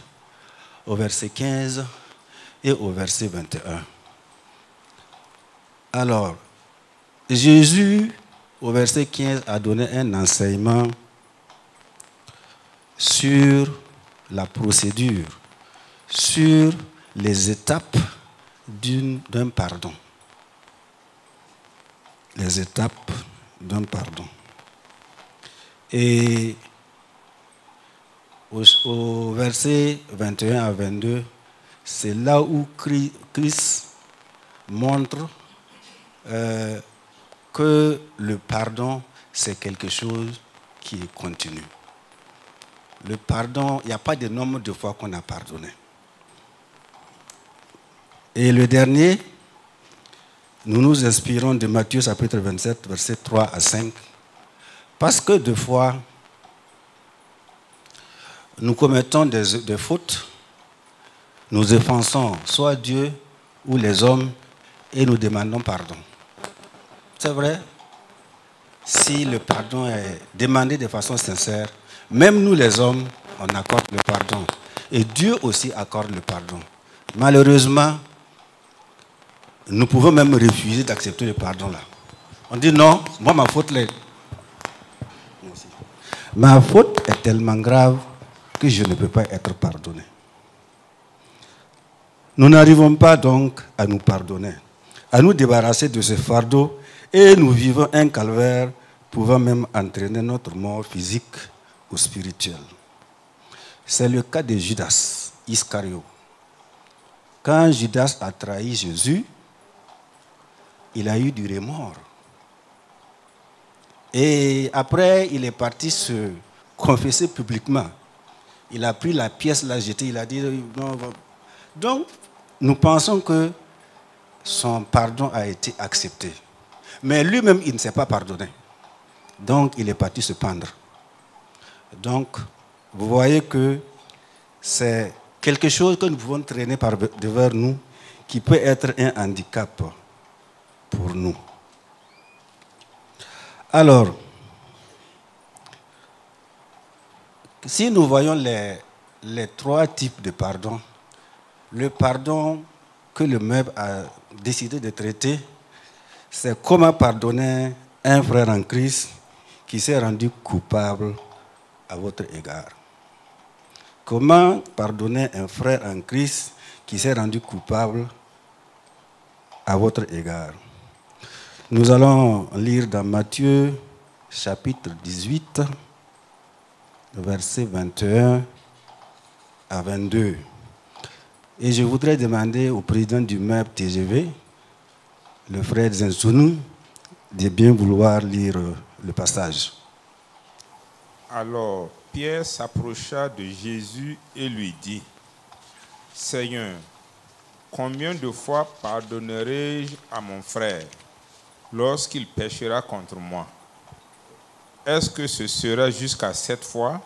au verset 15 et au verset 21. Alors, Jésus, au verset 15, a donné un enseignement sur la procédure, sur les étapes d'un pardon. Les étapes d'un pardon. Et au verset 21 à 22, c'est là où Christ montre que le pardon, c'est quelque chose qui est continu. Le pardon, il n'y a pas de nombre de fois qu'on a pardonné. Et le dernier, nous nous inspirons de Matthieu chapitre 27, versets 3 à 5, parce que des fois, nous commettons des fautes, nous offensons soit Dieu ou les hommes et nous demandons pardon. C'est vrai, si le pardon est demandé de façon sincère, même nous les hommes, on accorde le pardon. Et Dieu aussi accorde le pardon. Malheureusement, nous pouvons même refuser d'accepter le pardon là. On dit non, moi ma faute est tellement grave que je ne peux pas être pardonné. Nous n'arrivons pas donc à nous pardonner, à nous débarrasser de ce fardeau et nous vivons un calvaire pouvant même entraîner notre mort physique ou spirituelle. C'est le cas de Judas Iscariote. Quand Judas a trahi Jésus, il a eu du remords. Et après, il est parti se confesser publiquement. Il a pris la pièce, l'a jetée, il a dit non. Donc, nous pensons que son pardon a été accepté. Mais lui-même, il ne s'est pas pardonné. Donc, il est parti se pendre. Donc, vous voyez que c'est quelque chose que nous pouvons traîner devant nous qui peut être un handicap pour nous. Alors, si nous voyons les trois types de pardon, le pardon que le maître a décidé de traiter, c'est comment pardonner un frère en Christ qui s'est rendu coupable à votre égard. Comment pardonner un frère en Christ qui s'est rendu coupable à votre égard? Nous allons lire dans Matthieu chapitre 18, versets 21 à 22. Et je voudrais demander au président du MEP TGV, le frère Zensounou, de bien vouloir lire le passage. Alors, Pierre s'approcha de Jésus et lui dit, « Seigneur, combien de fois pardonnerai-je à mon frère lorsqu'il péchera contre moi? Est-ce que ce sera jusqu'à 7 fois? »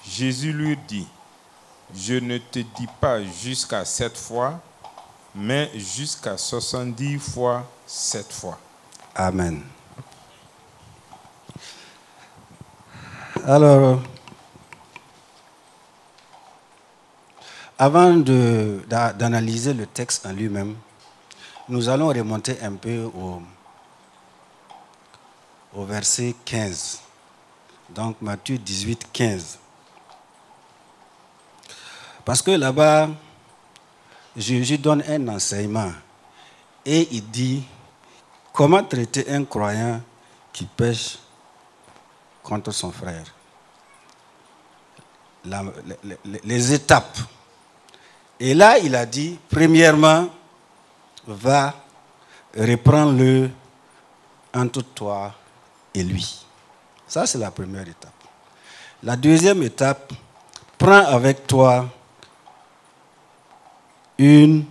Jésus lui dit, « Je ne te dis pas jusqu'à 7 fois, mais jusqu'à 70 fois 7 fois. » Amen. Alors, avant d'analyser le texte en lui-même, nous allons remonter un peu au verset 15. Donc, Matthieu 18, 15. Parce que là-bas, Jésus donne un enseignement et il dit comment traiter un croyant qui pêche contre son frère. Les étapes. Et là, il a dit, premièrement, va, reprends-le entre toi et lui. Ça, c'est la première étape. La deuxième étape, prends avec toi une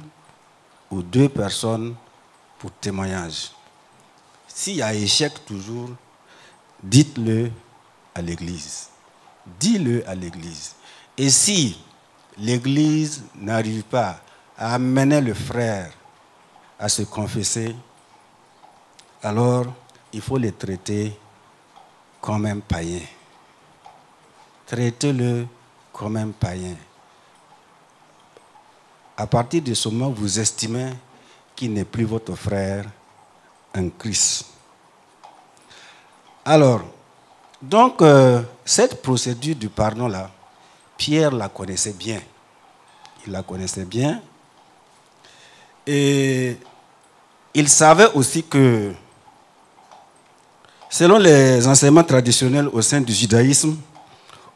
ou deux personnes pour témoignage. S'il y a échec toujours, dites-le à l'église. Dis-le à l'église. Et si l'église n'arrive pas à amener le frère à se confesser, alors il faut le traiter comme un païen. Traitez-le comme un païen. À partir de ce moment, vous estimez qu'il n'est plus votre frère en Christ. Alors, donc, cette procédure du pardon-là, Pierre la connaissait bien. Il la connaissait bien. Et il savait aussi que, selon les enseignements traditionnels au sein du judaïsme,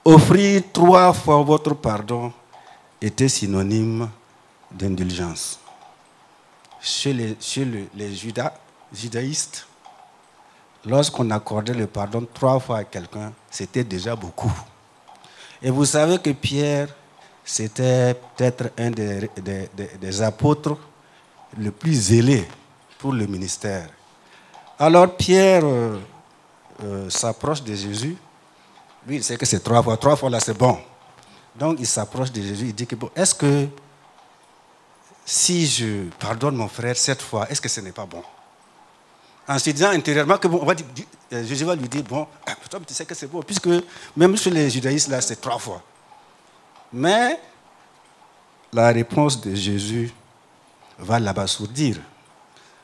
offrir 3 fois votre pardon était synonyme d'indulgence. Chez les judaïstes, lorsqu'on accordait le pardon 3 fois à quelqu'un, c'était déjà beaucoup. Et vous savez que Pierre, c'était peut-être un des apôtres le plus zélé pour le ministère. Alors Pierre s'approche de Jésus. Lui, il sait que c'est 3 fois. 3 fois là, c'est bon. Donc il s'approche de Jésus. Il dit que bon, est-ce que si je pardonne mon frère 7 fois, est-ce que ce n'est pas bon? En se disant intérieurement que bon, Jésus va lui dire, bon, toi tu sais que c'est bon, puisque même chez les judaïstes, là, c'est 3 fois. Mais la réponse de Jésus va l'abasourdir.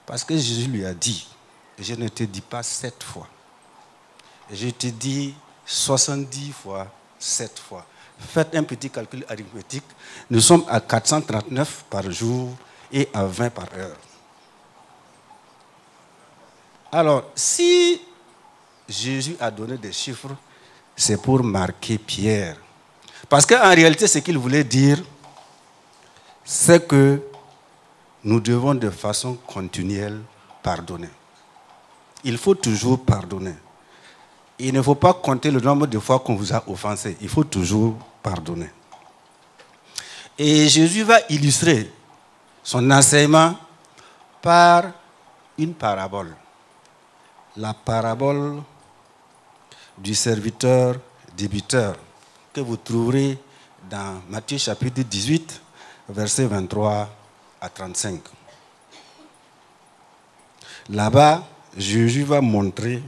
Parce que Jésus lui a dit, je ne te dis pas 7 fois. Je te dis 70 fois, 7 fois. Faites un petit calcul arithmétique. Nous sommes à 439 par jour et à 20 par heure. Alors, si Jésus a donné des chiffres, c'est pour marquer Pierre. Parce qu'en réalité, ce qu'il voulait dire, c'est que nous devons de façon continuelle pardonner. Il faut toujours pardonner. Il ne faut pas compter le nombre de fois qu'on vous a offensé. Il faut toujours pardonner. Et Jésus va illustrer son enseignement par une parabole. La parabole du serviteur débiteur que vous trouverez dans Matthieu chapitre 18, versets 23 à 35. Là-bas, Jésus va montrer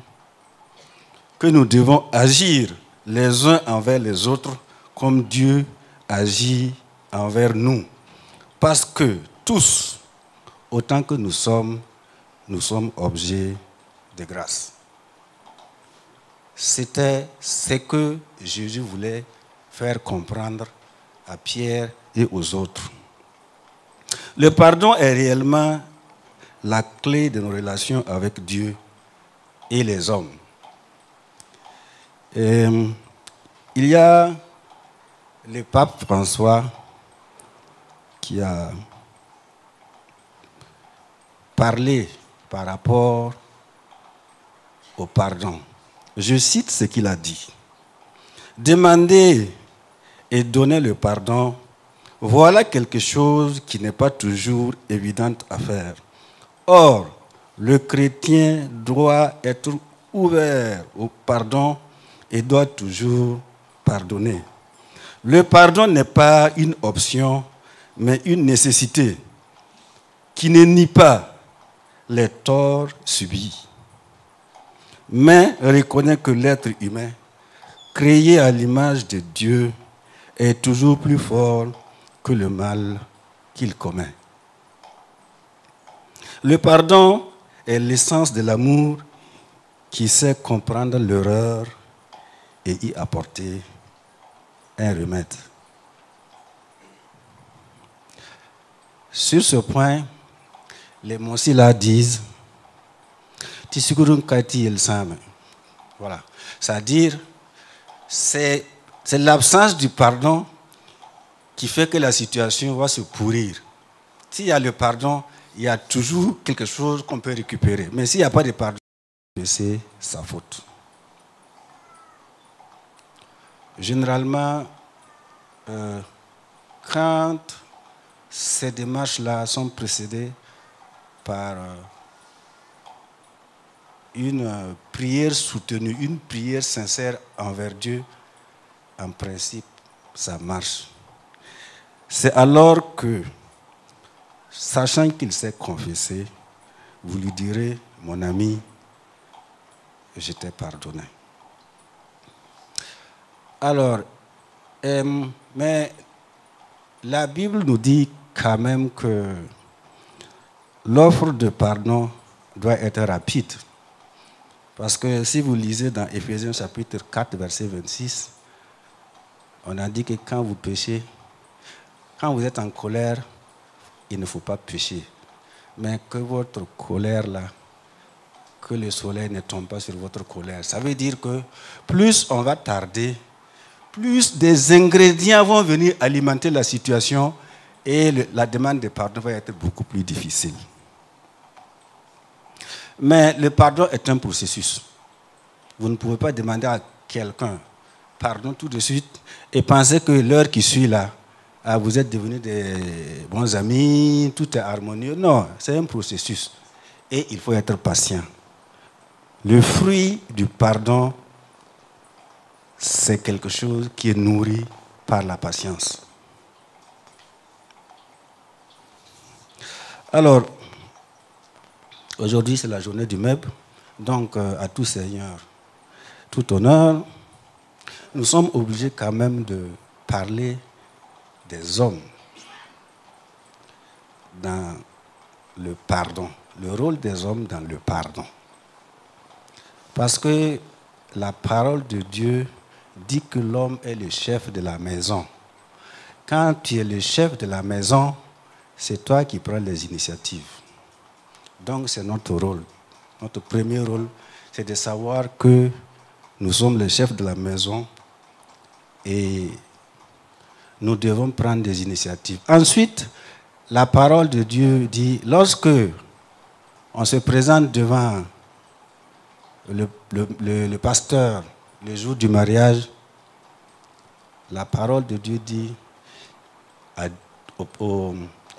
que nous devons agir les uns envers les autres comme Dieu agit envers nous. Parce que tous, autant que nous sommes objets de grâce. C'était ce que Jésus voulait faire comprendre à Pierre et aux autres. Le pardon est réellement la clé de nos relations avec Dieu et les hommes. Et il y a le pape François qui a parlé par rapport au pardon. Je cite ce qu'il a dit. Demander et donner le pardon, voilà quelque chose qui n'est pas toujours évident à faire. Or, le chrétien doit être ouvert au pardon et doit toujours pardonner. Le pardon n'est pas une option, mais une nécessité qui ne nie pas les torts subis, mais reconnaît que l'être humain, créé à l'image de Dieu, est toujours plus fort que le mal qu'il commet. Le pardon est l'essence de l'amour qui sait comprendre l'erreur et y apporter un remède. Sur ce point, les Monsila disent voilà. C'est-à-dire, c'est l'absence du pardon qui fait que la situation va se pourrir. S'il y a le pardon, il y a toujours quelque chose qu'on peut récupérer. Mais s'il n'y a pas de pardon, c'est sa faute. Généralement, quand ces démarches-là sont précédées par une prière soutenue, une prière sincère envers Dieu, en principe, ça marche. C'est alors que, sachant qu'il s'est confessé, vous lui direz, mon ami, je t'ai pardonné. Alors, mais la Bible nous dit quand même que l'offre de pardon doit être rapide. Parce que si vous lisez dans Éphésiens chapitre 4, verset 26, on a dit que quand vous péchez, quand vous êtes en colère, il ne faut pas pécher. Mais que votre colère là, que le soleil ne tombe pas sur votre colère. Ça veut dire que plus on va tarder, plus des ingrédients vont venir alimenter la situation et la demande de pardon va être beaucoup plus difficile. Mais le pardon est un processus. Vous ne pouvez pas demander à quelqu'un pardon tout de suite et penser que l'heure qui suit là, vous êtes devenus des bons amis, tout est harmonieux. Non, c'est un processus. Et il faut être patient. Le fruit du pardon, c'est quelque chose qui est nourri par la patience. Alors, aujourd'hui, c'est la journée du meuble. Donc, à tout Seigneur, tout honneur, nous sommes obligés quand même de parler des hommes dans le pardon, le rôle des hommes dans le pardon. Parce que la parole de Dieu dit que l'homme est le chef de la maison. Quand tu es le chef de la maison, c'est toi qui prends les initiatives. Donc c'est notre rôle. Notre premier rôle, c'est de savoir que nous sommes le chef de la maison et nous devons prendre des initiatives. Ensuite, la parole de Dieu dit, lorsque on se présente devant le pasteur le jour du mariage, la parole de Dieu dit à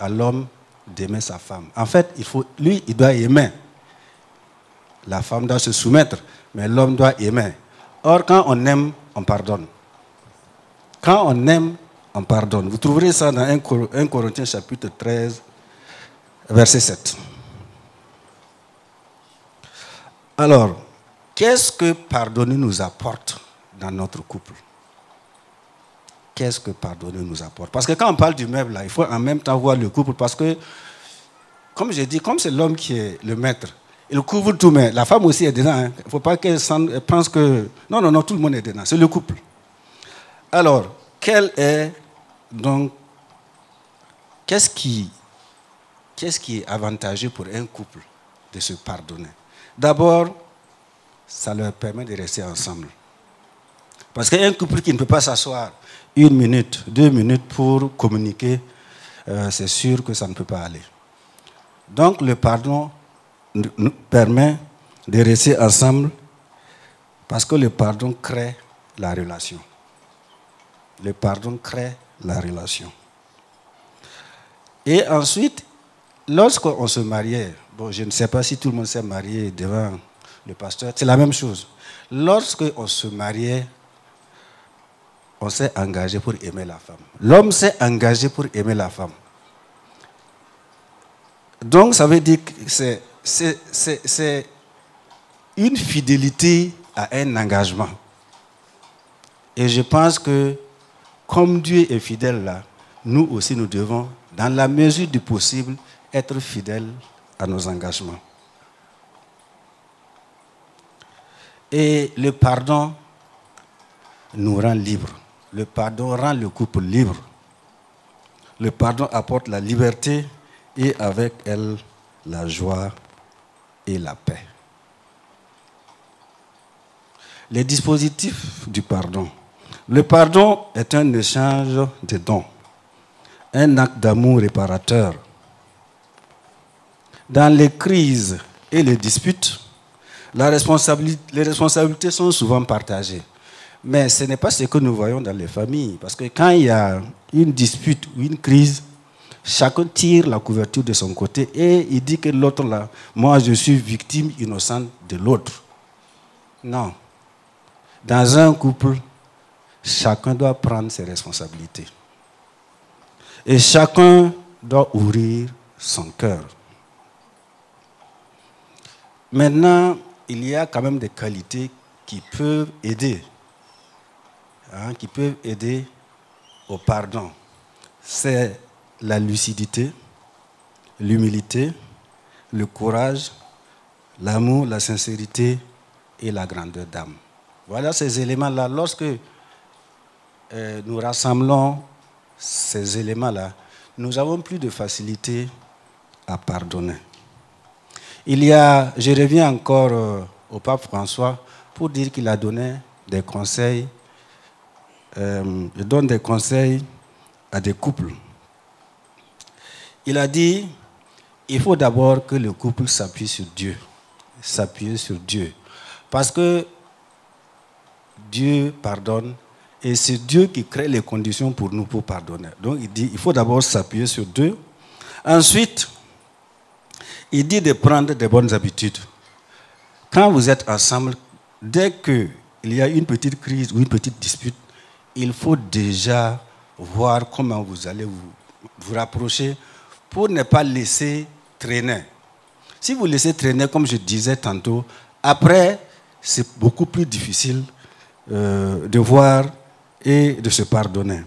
l'homme d'aimer sa femme. En fait, lui, il doit aimer. La femme doit se soumettre, mais l'homme doit aimer. Or, quand on aime, on pardonne. Quand on aime, on pardonne. Vous trouverez ça dans 1 Corinthiens chapitre 13, verset 7. Alors, qu'est-ce que pardonner nous apporte dans notre couple? Qu'est-ce que pardonner nous apporte? Parce que quand on parle du meuble, là, il faut en même temps voir le couple. Parce que, comme j'ai dit, comme c'est l'homme qui est le maître, il couvre tout, mais la femme aussi est dedans. Hein. Il ne faut pas qu'elle pense que... Non, tout le monde est dedans. C'est le couple. Alors, qu'est-ce qui est avantageux pour un couple de se pardonner? D'abord, ça leur permet de rester ensemble. Parce qu'un couple qui ne peut pas s'asseoir 1 minute, 2 minutes pour communiquer, c'est sûr que ça ne peut pas aller. Donc le pardon nous permet de rester ensemble parce que le pardon crée la relation. Le pardon crée la relation. Et ensuite, lorsqu'on se mariait, bon, je ne sais pas si tout le monde s'est marié devant le pasteur, c'est la même chose. Lorsqu'on se mariait, on s'est engagé pour aimer la femme. L'homme s'est engagé pour aimer la femme. Donc, ça veut dire que c'est une fidélité à un engagement. Et je pense que, comme Dieu est fidèle là, nous aussi nous devons, dans la mesure du possible, être fidèles à nos engagements. Et le pardon nous rend libres. Le pardon rend le couple libre. Le pardon apporte la liberté et avec elle la joie et la paix. Les dispositifs du pardon. Le pardon est un échange de dons, un acte d'amour réparateur. Dans les crises et les disputes, les responsabilités sont souvent partagées. Mais ce n'est pas ce que nous voyons dans les familles. Parce que quand il y a une dispute ou une crise, chacun tire la couverture de son côté et il dit que l'autre là, moi je suis victime innocente de l'autre. Non. Dans un couple, chacun doit prendre ses responsabilités. Et chacun doit ouvrir son cœur. Maintenant, il y a quand même des qualités qui peuvent aider. Qui peuvent aider au pardon. C'est la lucidité, l'humilité, le courage, l'amour, la sincérité et la grandeur d'âme. Voilà ces éléments-là. Lorsque nous rassemblons ces éléments-là, nous avons plus de facilité à pardonner. Je reviens encore au pape François pour dire qu'il a donné des conseils. Il donne des conseils à des couples. Il a dit, il faut d'abord que le couple s'appuie sur Dieu. S'appuyer sur Dieu. Parce que Dieu pardonne et c'est Dieu qui crée les conditions pour nous pour pardonner. Donc il dit, il faut d'abord s'appuyer sur Dieu. Ensuite, il dit de prendre des bonnes habitudes. Quand vous êtes ensemble, dès qu'il y a une petite crise ou une petite dispute, il faut déjà voir comment vous allez vous rapprocher pour ne pas laisser traîner. Si vous laissez traîner, comme je disais tantôt, après, c'est beaucoup plus difficile de voir et de se pardonner.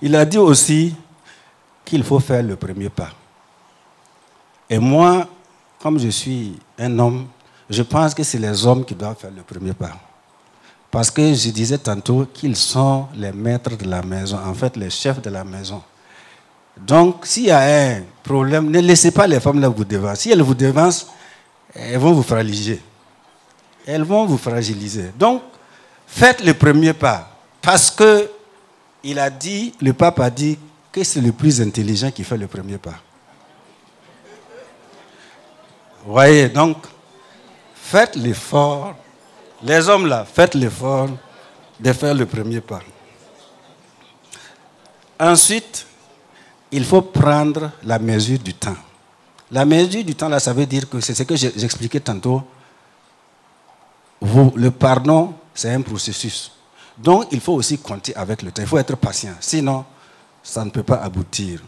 Il a dit aussi qu'il faut faire le premier pas. Et moi, comme je suis un homme, je pense que c'est les hommes qui doivent faire le premier pas. Parce que je disais tantôt qu'ils sont les maîtres de la maison, en fait les chefs de la maison. Donc, s'il y a un problème, ne laissez pas les femmes là vous devancer. Si elles vous devancent, elles vont vous fragiliser. Elles vont vous fragiliser. Donc, faites le premier pas. Parce que le pape a dit que c'est le plus intelligent qui fait le premier pas. Vous voyez, donc, faites l'effort. Les hommes là, faites l'effort de faire le premier pas. Ensuite, il faut prendre la mesure du temps. La mesure du temps là, ça veut dire que c'est ce que j'expliquais tantôt. Le pardon, c'est un processus. Donc, il faut aussi compter avec le temps. Il faut être patient. Sinon, ça ne peut pas aboutir.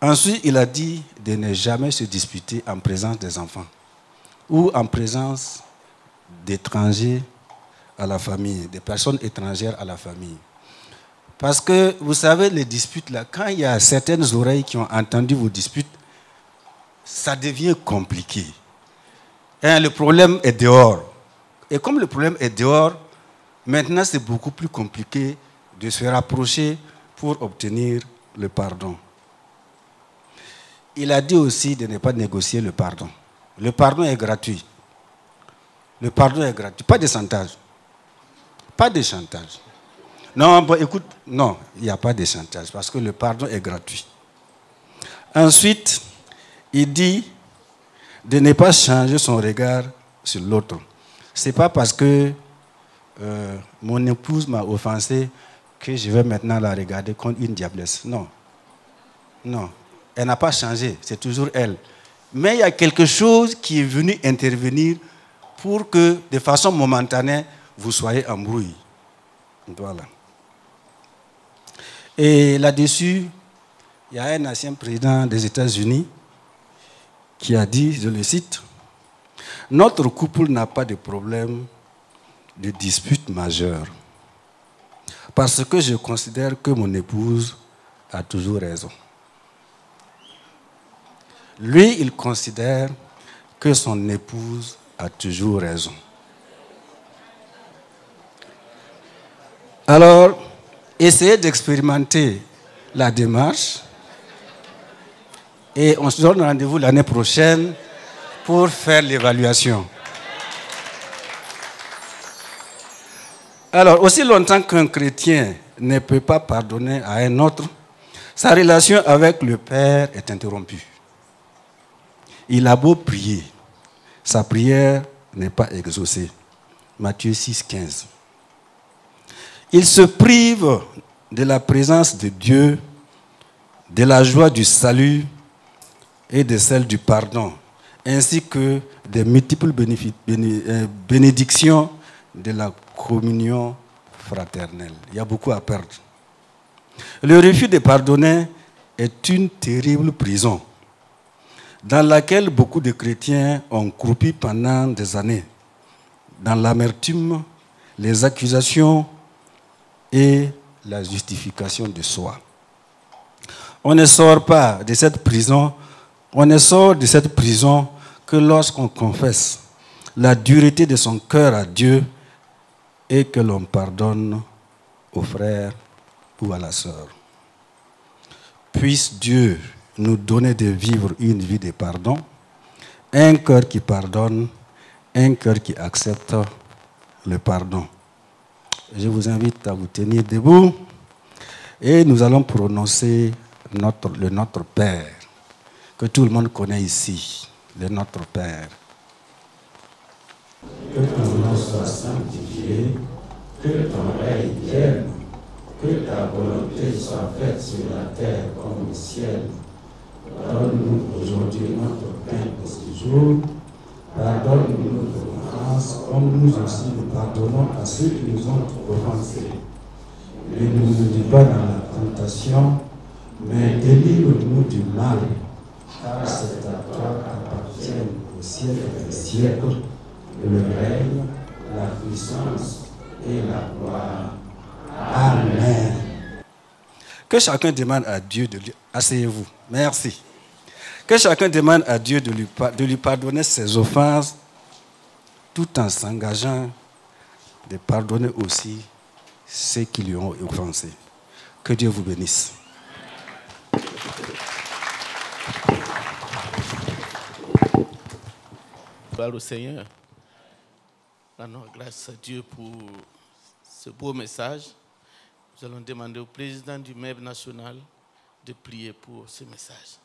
Ensuite, il a dit de ne jamais se disputer en présence des enfants ou en présence d'étrangers à la famille, des personnes étrangères à la famille. Parce que, vous savez, les disputes, là, quand il y a certaines oreilles qui ont entendu vos disputes, ça devient compliqué. Et le problème est dehors. Et comme le problème est dehors, maintenant, c'est beaucoup plus compliqué de se rapprocher pour obtenir le pardon. Il a dit aussi de ne pas négocier le pardon. Le pardon est gratuit. Le pardon est gratuit. Pas de chantage. Pas de chantage. Non, bon, écoute, non, il n'y a pas de chantage parce que le pardon est gratuit. Ensuite, il dit de ne pas changer son regard sur l'autre. Ce n'est pas parce que mon épouse m'a offensé que je vais maintenant la regarder comme une diablesse. Non. Non. Elle n'a pas changé, c'est toujours elle. Mais il y a quelque chose qui est venu intervenir pour que, de façon momentanée, vous soyez en brouille. Voilà. Et là-dessus, il y a un ancien président des États-Unis qui a dit, je le cite, « Notre couple n'a pas de problème de disputes majeures. Parce que je considère que mon épouse a toujours raison. Lui, il considère que son épouse a toujours raison. Alors, essayez d'expérimenter la démarche et on se donne rendez-vous l'année prochaine pour faire l'évaluation. Alors, aussi longtemps qu'un chrétien ne peut pas pardonner à un autre, sa relation avec le Père est interrompue. Il a beau prier, sa prière n'est pas exaucée. Matthieu 6, 15. Il se prive de la présence de Dieu, de la joie du salut et de celle du pardon, ainsi que des multiples bénédictions de la communion fraternelle. Il y a beaucoup à perdre. Le refus de pardonner est une terrible prison dans laquelle beaucoup de chrétiens ont croupi pendant des années, dans l'amertume, les accusations et la justification de soi. On ne sort pas de cette prison, on ne sort de cette prison que lorsqu'on confesse la dureté de son cœur à Dieu et que l'on pardonne au frère ou à la sœur. Puisse Dieu nous donner de vivre une vie de pardon, un cœur qui pardonne, un cœur qui accepte le pardon. Je vous invite à vous tenir debout et nous allons prononcer le Notre Père, que tout le monde connaît ici, le Notre Père. Que ton nom soit sanctifié, que ton règne vienne, que ta volonté soit faite sur la terre comme au ciel. Donne-nous aujourd'hui notre pain de ce jour. Pardonne-nous nos offenses, comme nous aussi nous pardonnons à ceux qui nous ont offensés. Ne nous mène pas dans la tentation, mais délivre-nous du mal, car c'est à toi qu'appartiennent au siècle des siècles le règne, la puissance et la gloire. Amen. Que chacun demande à Dieu de lui... Asseyez-vous. Merci. Que chacun demande à Dieu de lui pardonner ses offenses, tout en s'engageant de pardonner aussi ceux qui lui ont offensé. Que Dieu vous bénisse. Gloire au Seigneur. Rendons grâce à Dieu pour ce beau message. Nous allons demander au président du MEB national de prier pour ce message.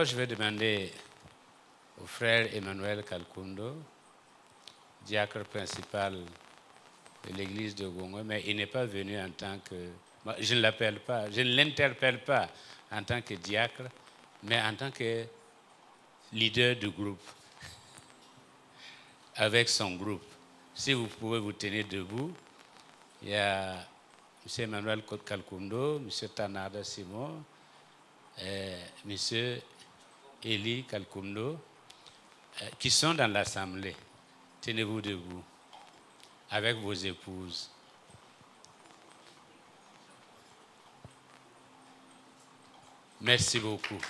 D'abord, je vais demander au frère Emmanuel Kalkundo, diacre principal de l'église de Gongwe, mais il n'est pas venu en tant que... Je ne l'appelle pas, je ne l'interpelle pas en tant que diacre, mais en tant que leader du groupe, avec son groupe. Si vous pouvez vous tenir debout, il y a M. Emmanuel Kalkundo, M. Tanada Simon, M. Eli Kalkundo, qui sont dans l'assemblée. Tenez-vous debout, avec vos épouses. Merci beaucoup.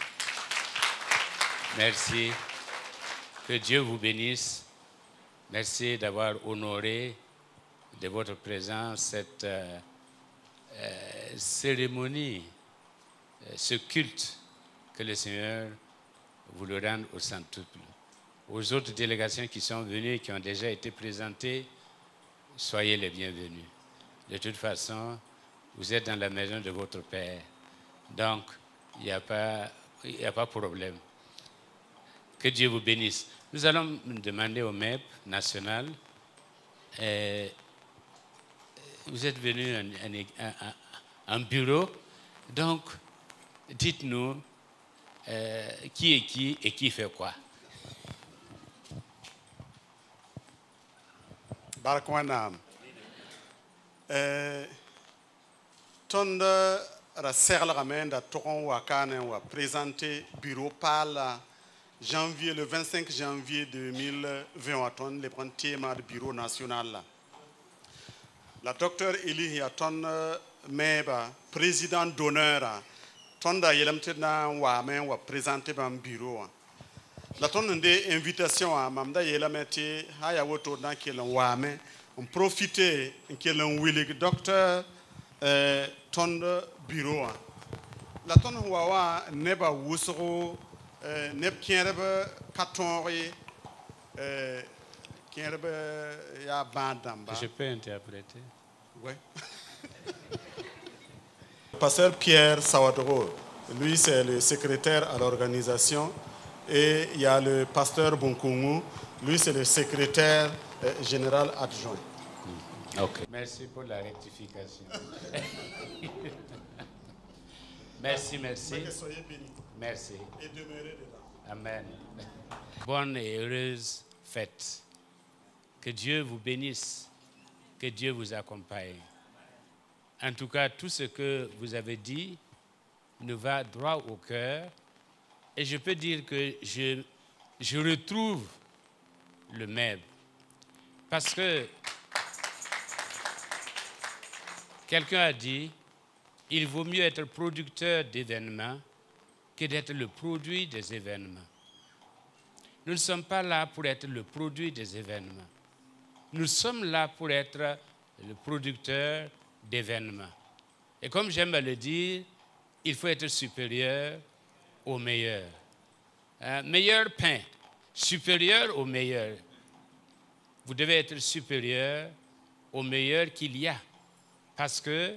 Merci. Que Dieu vous bénisse. Merci d'avoir honoré de votre présence cette cérémonie, ce culte que le Seigneur vous le rende au centuple. Aux autres délégations qui sont venues et qui ont déjà été présentées, soyez les bienvenus. De toute façon, vous êtes dans la maison de votre Père. Donc, il n'y a pas de problème. Que Dieu vous bénisse. Nous allons demander au MEP national. Vous êtes venu en bureau. Donc, dites-nous qui est qui et qui fait quoi. Barakwanam. Tonda la serre ramène toron wakane wa présenté bureau par janvier le 25 janvier 2020 à ton les premiers du bureau national. La docteur Eli Yaton Meba président d'honneur tonda yelamtena wa men wa présenté dans bureau. La tonne de invitation à Mamda Yelameti, Haya Woto Nakilan Wame, on profite Kilan Willig, docteur tonne bureau. La tonne Wawa Neba Wusro, Neb Kierebe Katonri, Kierebe Ya Bandamba. Je peux interpréter. Oui. Pasteur Pierre Sawadoro, lui c'est le secrétaire à l'organisation. Et il y a le pasteur Bonkungu, lui c'est le secrétaire général adjoint. Okay. Merci pour la rectification. Merci. Soyez bénis. Merci. Et demeurez dedans. Amen. Bonne et heureuse fête. Que Dieu vous bénisse. Que Dieu vous accompagne. En tout cas, tout ce que vous avez dit nous va droit au cœur. Et je peux dire que je retrouve le MEB. Parce que quelqu'un a dit, il vaut mieux être producteur d'événements que d'être le produit des événements. Nous ne sommes pas là pour être le produit des événements. Nous sommes là pour être le producteur d'événements. Et comme j'aime à le dire, il faut être supérieur au meilleur. Meilleur pain, supérieur au meilleur. Vous devez être supérieur au meilleur qu'il y a. Parce que,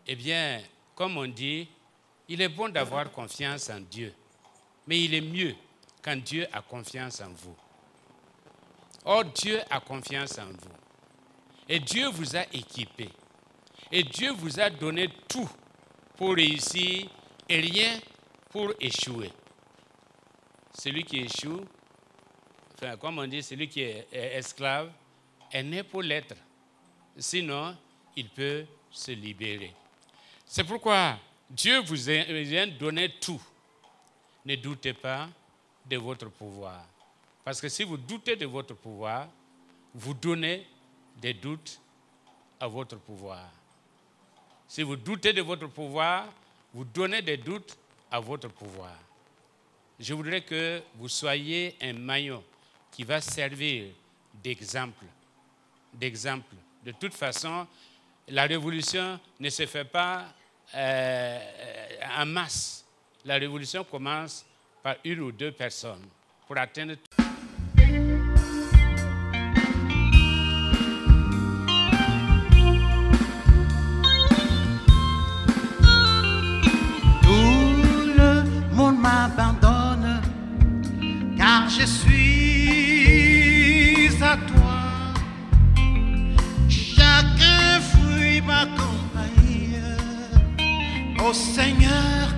eh bien, comme on dit, il est bon d'avoir confiance en Dieu. Mais il est mieux quand Dieu a confiance en vous. Or, Dieu a confiance en vous. Et Dieu vous a équipé. Et Dieu vous a donné tout pour réussir et rien pour échouer. Celui qui échoue, enfin, comme on dit, celui qui est esclave, est né pour l'être. Sinon, il peut se libérer. C'est pourquoi Dieu vous a donné tout. Ne doutez pas de votre pouvoir. Parce que si vous doutez de votre pouvoir, vous donnez des doutes à votre pouvoir. Si vous doutez de votre pouvoir, vous donnez des doutes à votre pouvoir. Je voudrais que vous soyez un maillon qui va servir d'exemple. De toute façon, la révolution ne se fait pas en masse. La révolution commence par une ou deux personnes pour atteindre tout. Tout le monde m'abandonne. je suis à toi. Chacun fuit ma compagnie. Ô Seigneur,